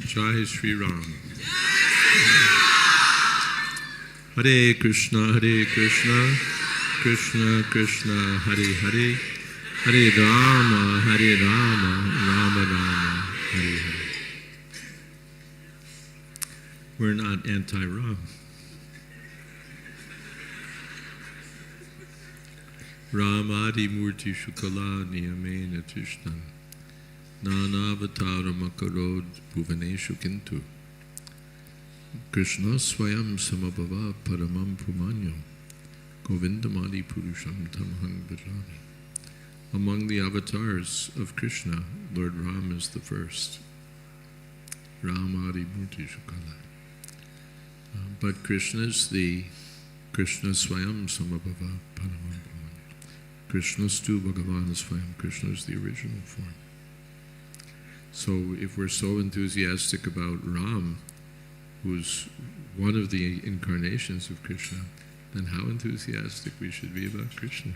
Jai Sri Ram. Hare Krishna, Krishna Krishna, Hare Hare, Hare Rama, Rama Rama, Hare Hare. We're not anti-Ram. Ramadi Murti Shukala Niyamena Tishnan Nanavatara Makarod Bhuvaneshu Kintu Krishna Swayam Samabhava Paramam Pumanyam Govindamadi Purusham Tamahang Bhajami. Among the avatars of Krishna, Lord Ram is the first. Ramadi Murti Shukala. But Krishna is the Krishna Swayam Samabhava Paramam Pumanyam. Krishna Stu Bhagavan Swayam. Krishna is the original form. So if we're so enthusiastic about Ram, who's one of the incarnations of Krishna, then how enthusiastic we should be about Krishna.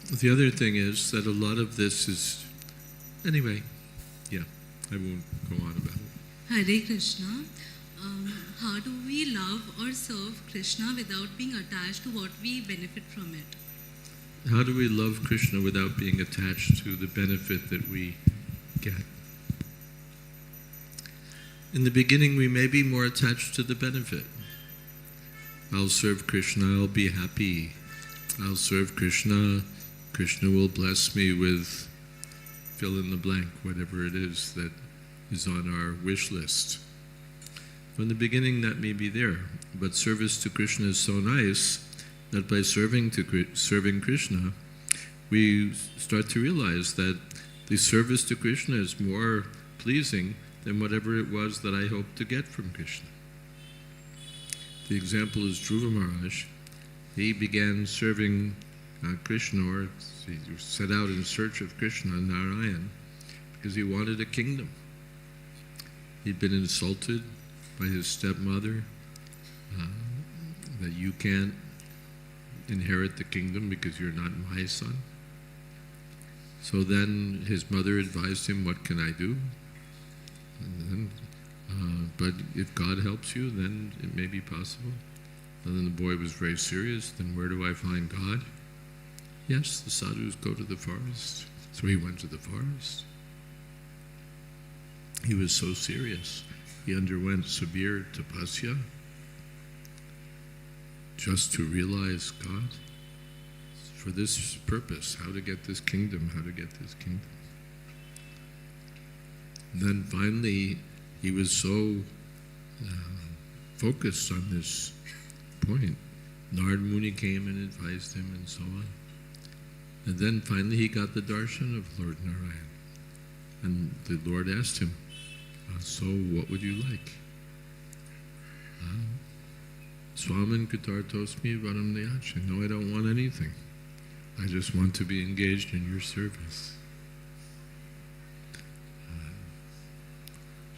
The other thing is that a lot of this is, anyway, yeah, I won't go on about it. Hare Krishna. How do we love or serve Krishna without being attached to what we benefit from it? How do we love Krishna without being attached to the benefit that we get? In the beginning, we may be more attached to the benefit. I'll serve Krishna, I'll be happy. I'll serve Krishna, Krishna will bless me with fill in the blank, whatever it is that is on our wish list. From the beginning, that may be there, but service to Krishna is so nice that by serving Krishna, we start to realize that the service to Krishna is more pleasing than whatever it was that I hoped to get from Krishna. The example is Dhruva Maharaj. He began serving Krishna, or he set out in search of Krishna, Narayan, because he wanted a kingdom. He'd been insulted by his stepmother, that you can't inherit the kingdom because you're not my son. So then his mother advised him, what can I do? And then, but if God helps you, then it may be possible. And then the boy was very serious. Then where do I find God? Yes, the sadhus go to the forest. So he went to the forest. He was so serious. He underwent severe tapasya just to realize God for this purpose, how to get this kingdom, how to get this kingdom. And then finally, he was so focused on this point. Narad Muni came and advised him and so on. And then finally he got the darshan of Lord Narayan. And the Lord asked him, so what would you like? Swamin Kutartosmi Vanam Neyacha. No, I don't want anything. I just want to be engaged in your service.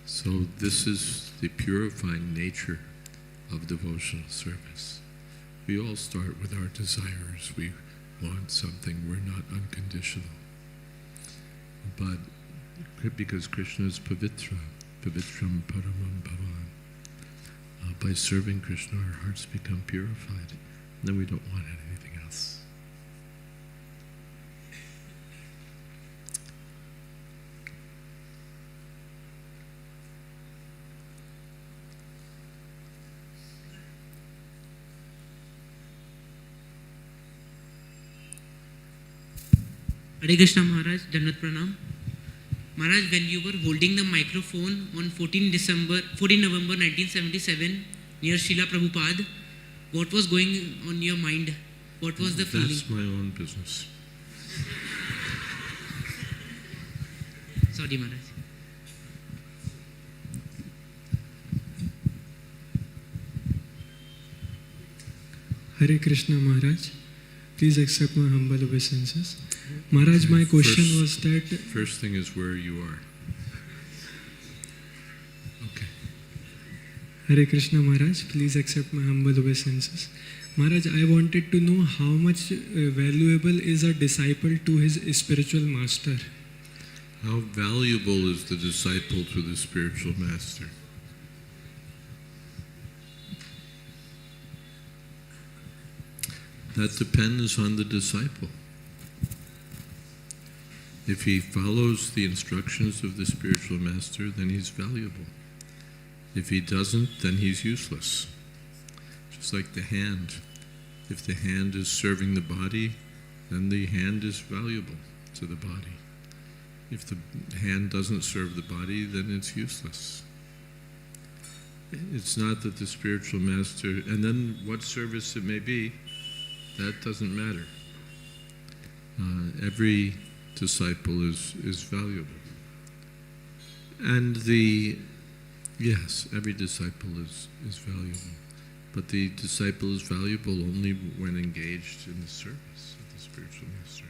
So this is the purifying nature of devotional service. We all start with our desires. We want something. We're not unconditional. But because Krishna is pavitra, pavitram paramam bhavan. By serving Krishna, our hearts become purified. And then we don't want anything else. Hare Krishna Maharaj, Dandat Pranam. Maharaj, when you were holding the microphone on 14 November 1977 near Srila Prabhupada, what was going on your mind? What was the feeling? That's my own business. Sorry, Maharaj. Hare Krishna Maharaj, please accept my humble obeisances. Maharaj, my question was that... First thing is where you are. Okay. Hare Krishna Maharaj, please accept my humble obeisances. Maharaj, I wanted to know how much valuable is a disciple to his spiritual master. How valuable is the disciple to the spiritual master? That depends on the disciple. If he follows the instructions of the spiritual master, then he's valuable. If he doesn't, then he's useless. Just like the hand. If the hand is serving the body, then the hand is valuable to the body. If the hand doesn't serve the body, then it's useless. It's not that the spiritual master, and then what service it may be, that doesn't matter. Every disciple is valuable. And yes, every disciple is valuable. But the disciple is valuable only when engaged in the service of the spiritual master.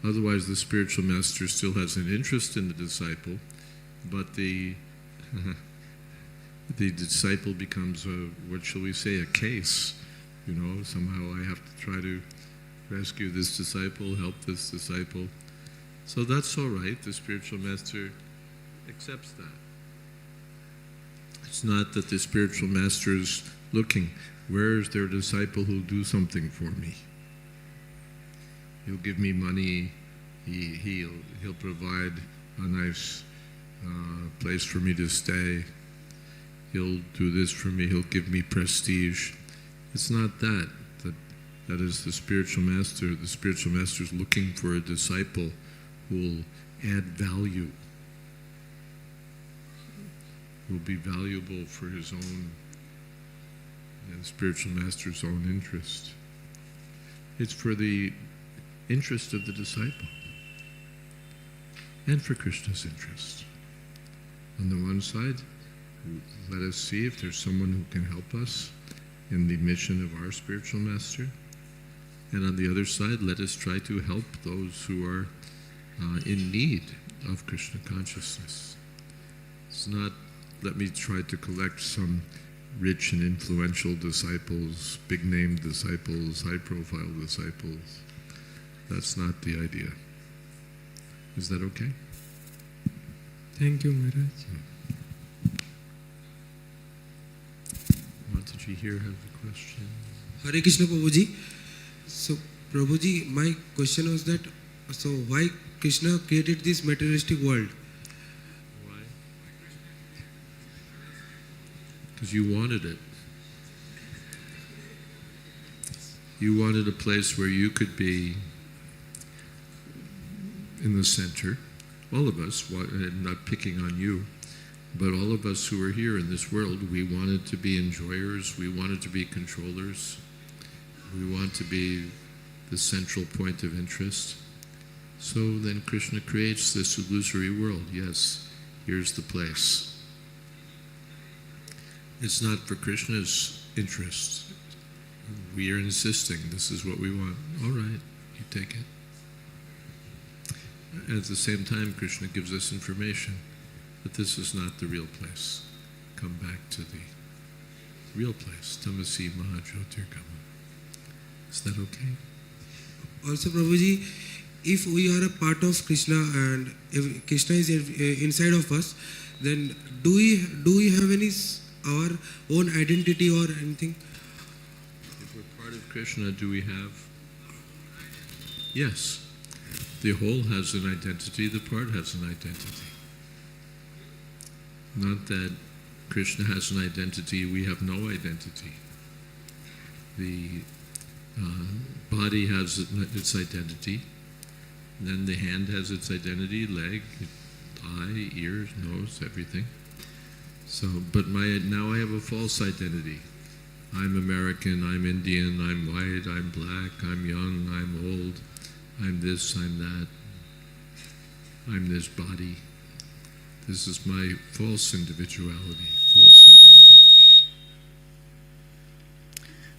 Otherwise, the spiritual master still has an interest in the disciple, but the disciple becomes what shall we say, a case. Somehow I have to try to rescue this disciple, help this disciple. So that's all right. The spiritual master accepts that. It's not that the spiritual master is looking, where is their disciple who'll do something for me? He'll give me money. He'll provide a nice place for me to stay. He'll do this for me. He'll give me prestige. It's not that. That is the spiritual master. The spiritual master is looking for a disciple who will add value, who will be valuable for his own, the spiritual master's own interest. It's for the interest of the disciple and for Krishna's interest. On the one side, let us see if there's someone who can help us in the mission of our spiritual master. And on the other side, let us try to help those who are in need of Krishna consciousness. It's not, let me try to collect some rich and influential disciples, big-name disciples, high-profile disciples. That's not the idea. Is that okay? Thank you, Maharaj. Mataji here has a question. Hare Krishna, Prabhuji. So, Prabhuji, my question was that, so why Krishna created this materialistic world? Why? Because you wanted it. You wanted a place where you could be in the center. All of us, not picking on you, but all of us who are here in this world, we wanted to be enjoyers, we wanted to be controllers, we want to be the central point of interest. So then Krishna creates this illusory world. Yes, here's the place. It's not for Krishna's interest. We are insisting this is what we want. All right, you take it. At the same time, Krishna gives us information that this is not the real place. Come back to the real place. Tamasi Mahajyotirgama. Is that okay? Also, Prabhuji, if we are a part of Krishna and if Krishna is inside of us, then do we have any our own identity or anything? If we're part of Krishna, do we have? Yes. The whole has an identity, the part has an identity. Not that Krishna has an identity, we have no identity. The body has its identity, then the hand has its identity, leg, eye, ears, nose, everything. So, but now I have a false identity. I'm American, I'm Indian, I'm white, I'm black, I'm young, I'm old, I'm this, I'm that, I'm this body. This is my false individuality, false identity.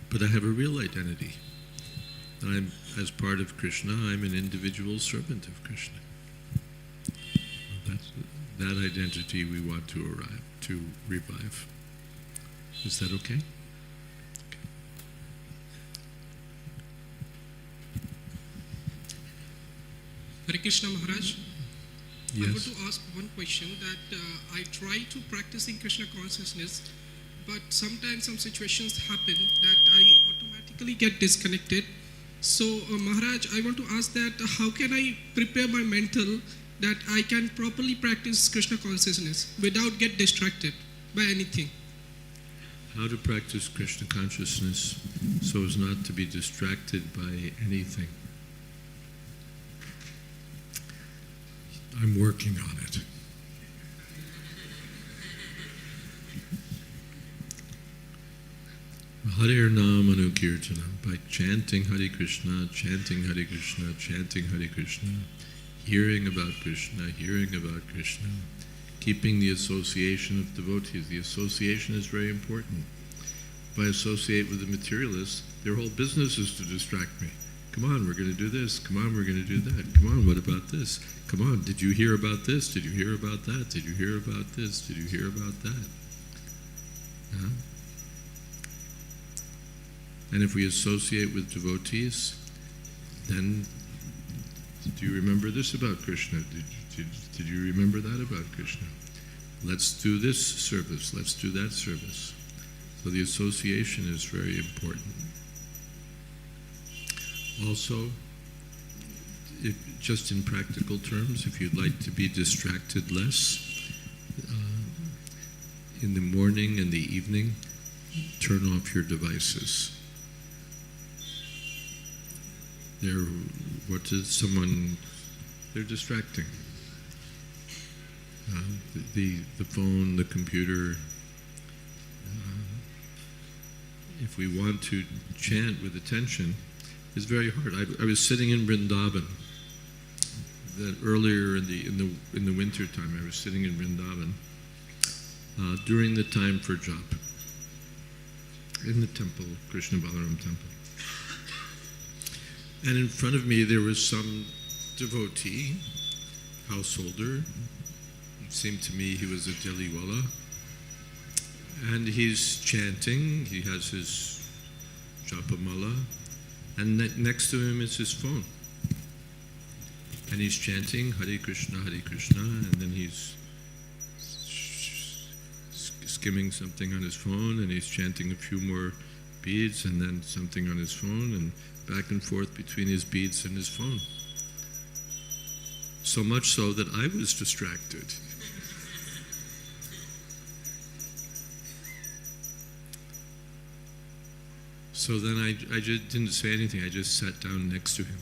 But I have a real identity. I'm, as part of Krishna, I'm an individual servant of Krishna. That identity we want to revive. Is that okay? Hare Krishna, Maharaj. Yes. I want to ask one question that I try to practice in Krishna consciousness, but sometimes some situations happen that I automatically get disconnected. So Maharaj, I want to ask that how can I prepare my mental that I can properly practice Krishna consciousness without get distracted by anything? How to practice Krishna consciousness so as not to be distracted by anything. I'm working on it. Hare Nam Anukirtanam, by chanting Hare Krishna, chanting Hare Krishna, chanting Hare Krishna, hearing about Krishna, keeping the association of devotees. The association is very important. If I associate with the materialists, their whole business is to distract me. Come on, we're going to do this. Come on, we're going to do that. Come on, what about this? Come on, did you hear about this? Did you hear about that? Did you hear about this? Did you hear about that? Yeah? And if we associate with devotees, then do you remember this about Krishna? Did you remember that about Krishna? Let's do this service. Let's do that service. So the association is very important. Also, just in practical terms, if you'd like to be distracted less, in the morning and the evening, turn off your devices. They're distracting. The phone, the computer. If we want to chant with attention, it's very hard. I was sitting in Vrindavan. That earlier in the winter time, I was sitting in Vrindavan during the time for jap in the temple, Krishna Balaram temple. And in front of me there was some devotee, householder. It seemed to me he was a Deliwala. And he's chanting, he has his japamala, and next to him is his phone. And he's chanting Hare Krishna, and then he's skimming something on his phone, and he's chanting a few more beads, and then something on his phone, and back and forth between his beads and his phone. So much so that I was distracted. So then I just didn't say anything. I just sat down next to him.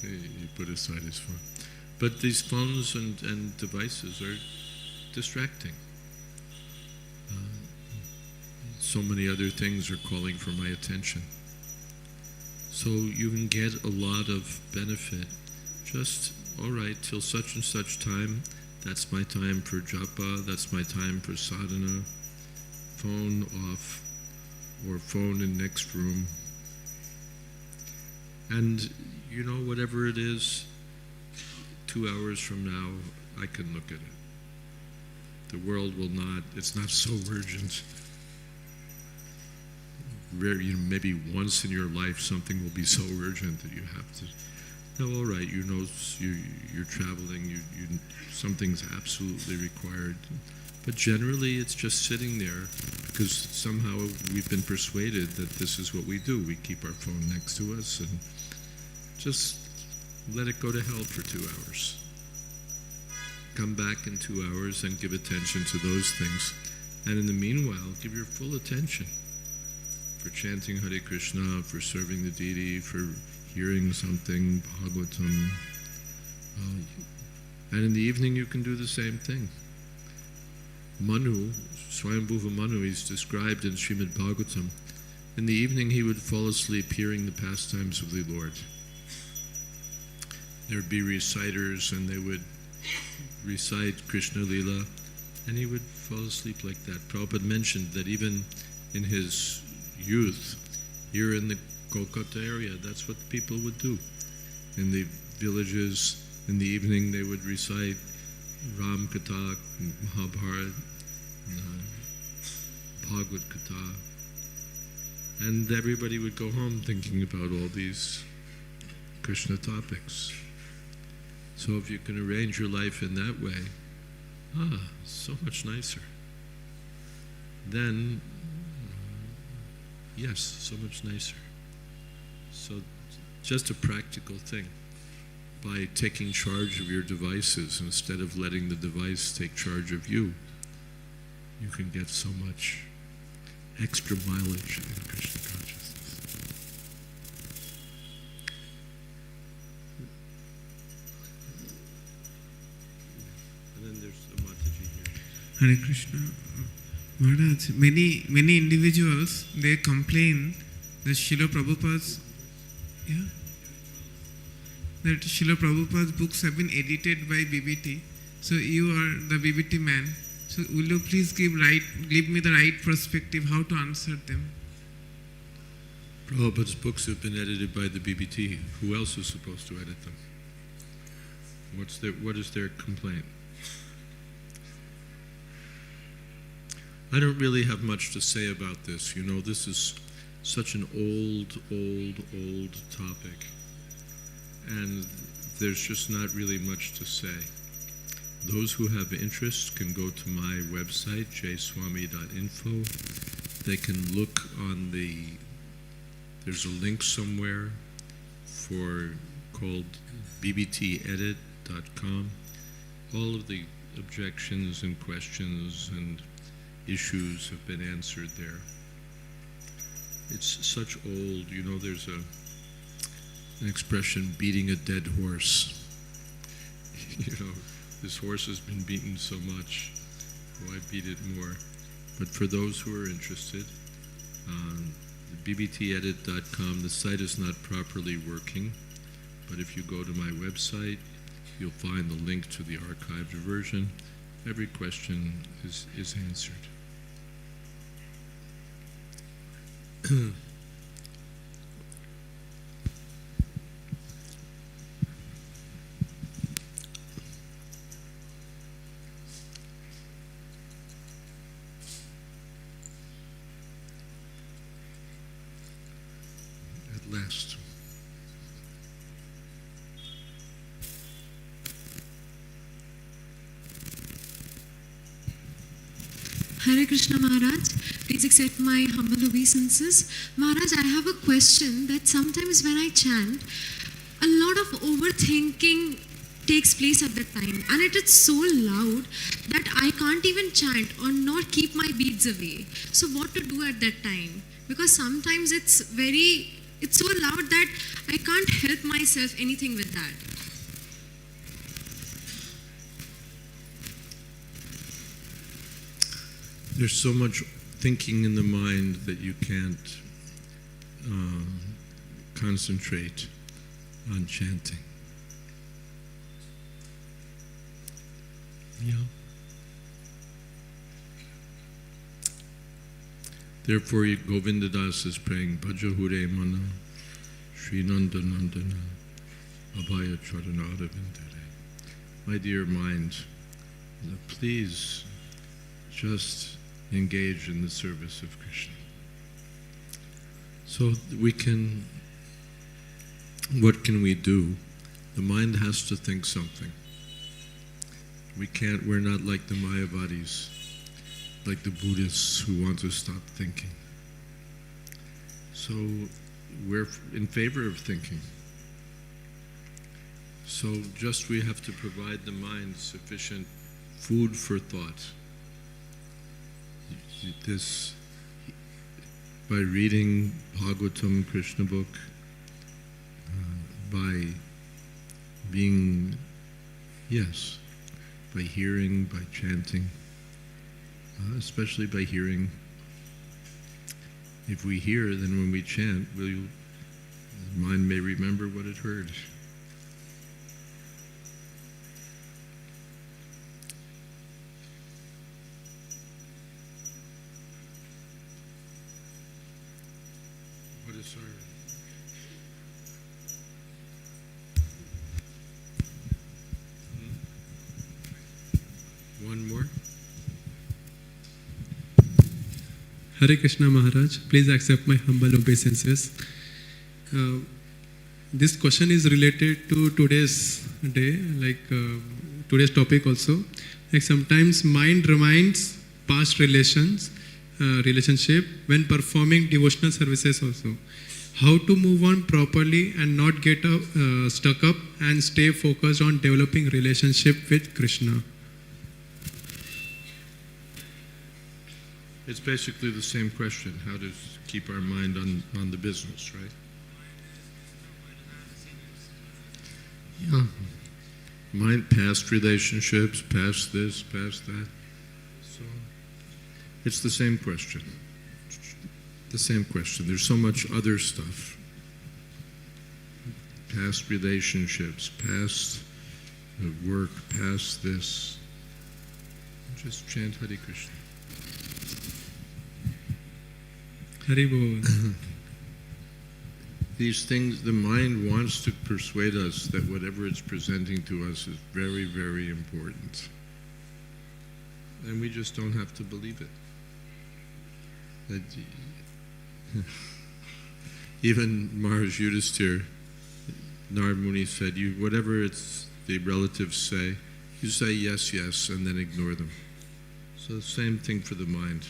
And he put aside his phone. But these phones and devices are distracting. So many other things are calling for my attention. So you can get a lot of benefit. Just, all right, till such and such time, that's my time for japa, that's my time for sadhana. Phone off, or phone in next room. And you know, whatever it is, 2 hours from now, I can look at it. The world will not, it's not so urgent. Maybe once in your life something will be so urgent that you have to, no, all right, you know, you're traveling, something's absolutely required. But generally it's just sitting there because somehow we've been persuaded that this is what we do. We keep our phone next to us and just let it go to hell for 2 hours. Come back in 2 hours and give attention to those things. And in the meanwhile, give your full attention for chanting Hare Krishna, for serving the deity, for hearing something, Bhagavatam. And in the evening you can do the same thing. Manu, Swayambhuva Manu, is described in Srimad Bhagavatam. In the evening he would fall asleep hearing the pastimes of the Lord. There would be reciters and they would recite Krishna Lila and he would fall asleep like that. Prabhupada mentioned that even in his youth, here in the Kolkata area, that's what people would do. In the villages, in the evening they would recite Ram Katha, Mahabharat, Bhagavad Katha, and everybody would go home thinking about all these Krishna topics. So if you can arrange your life in that way, so much nicer. Then, yes, so much nicer. So just a practical thing. By taking charge of your devices instead of letting the device take charge of you, you can get so much extra mileage in Krishna consciousness. And then there's a Mataji here. Hare Krishna. Maharaj, many individuals, they complain that Srila Prabhupada's that Srila Prabhupada's books have been edited by BBT. So you are the BBT man. So will you please give me the right perspective how to answer them? Prabhupada's books have been edited by the BBT. Who else is supposed to edit them? What is their complaint? I don't really have much to say about this. You know, this is such an old topic. And there's just not really much to say. Those who have interest can go to my website, jswami.info. They can look on there's a link somewhere called bbtedit.com. All of the objections and questions and issues have been answered there. It's such old, you know, there's an expression, beating a dead horse. You know, this horse has been beaten so much, why beat it more? But for those who are interested, bbtedit.com, the site is not properly working, but if you go to my website, you'll find the link to the archived version. Every question is answered. At last. Hare Krishna Maharaj, please accept my humble obeisances. Maharaj, I have a question that sometimes when I chant, a lot of overthinking takes place at that time, and it is so loud that I can't even chant or not keep my beads away. So what to do at that time? Because sometimes it's so loud that I can't help myself anything with that. There's so much thinking in the mind that you can't concentrate on chanting. Yeah. Therefore, Govinda Das is praying, Bhaja Hure Mana, Sri Nanda Nandana, Abhaya Charanada Vindare. My dear mind, please just engage in the service of Krishna. So what can we do? The mind has to think something. We're not like the Mayavadis, like the Buddhists who want to stop thinking. So we're in favor of thinking. So we have to provide the mind sufficient food for thought. This, by reading Bhagavatam, Krishna book, by hearing, by chanting, especially by hearing. If we hear, then when we chant, the mind may remember what it heard. What is our... One more? Hare Krishna Maharaj, please accept my humble obeisances. This question is related to today's day, today's topic also. Like sometimes mind reminds past relationship when performing devotional services also. How to move on properly and not get stuck up and stay focused on developing relationship with Krishna. It's basically the same question. How to keep our mind on the business, right? Yeah. Mind, past relationships, past this, past that. So it's the same question. The same question. There's so much other stuff. Past relationships, past work, past this. Just chant Hare Krishna. Hari Bol. These things, the mind wants to persuade us that whatever it's presenting to us is very, very important. And we just don't have to believe it. Even Maharaj Yudhisthira, Narad Muni said, whatever it's the relatives say, you say yes, yes, and then ignore them. So the same thing for the mind.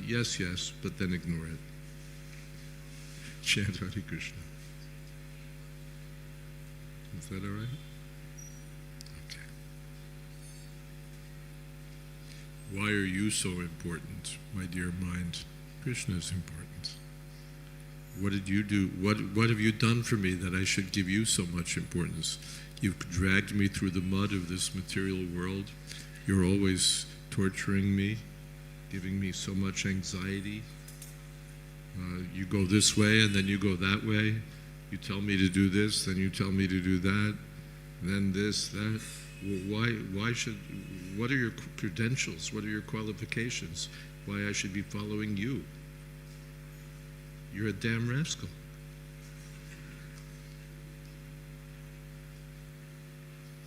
Yes, yes, but then ignore it. Chant Hare Krishna. Is that all right? Okay. Why are you so important, my dear mind? Krishna is important. What did you do? What have you done for me that I should give you so much importance? You've dragged me through the mud of this material world. You're always torturing me, giving me so much anxiety. You go this way and then you go that way. You tell me to do this, then you tell me to do that, then this, that. Why should, what are your credentials? What are your qualifications? Why I should be following you? You're a damn rascal.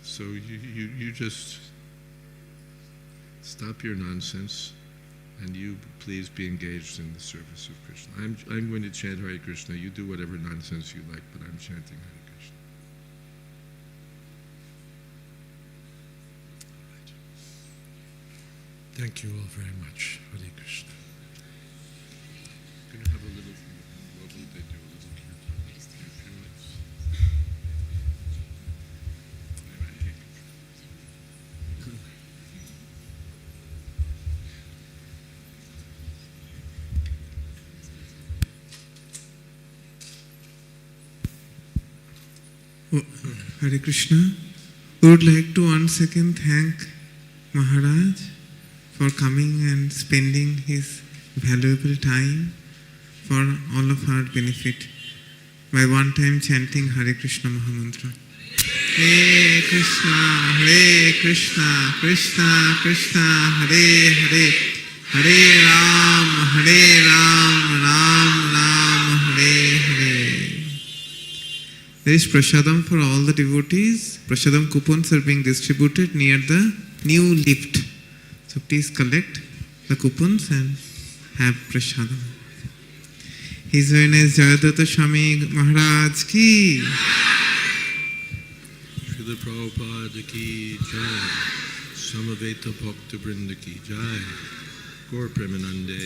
So you just stop your nonsense and you please be engaged in the service of Krishna. I'm going to chant Hare Krishna. You do whatever nonsense you like, but I'm chanting Hare Krishna. Right. Thank you all very much. Hare Krishna. Going to have a little, what will they do? A little kirtan in a few minutes. Hare Krishna. We would like to once again thank Maharaj for coming and spending his valuable time for all of our benefit by one time chanting Hare Krishna Mahamantra. Hare Krishna, Krishna Krishna, Hare Hare, Hare Ram, Ram Ram, Hare Hare. There is prasadam for all the devotees. Prasadam coupons are being distributed near the new lift. So please collect the coupons and have prasadam. His Holiness Jayadvaita Swami Maharaj ki. Srila Prabhupada ki jai. Samaveta Bhakta Vrinda ki jai. Gaur Premanande.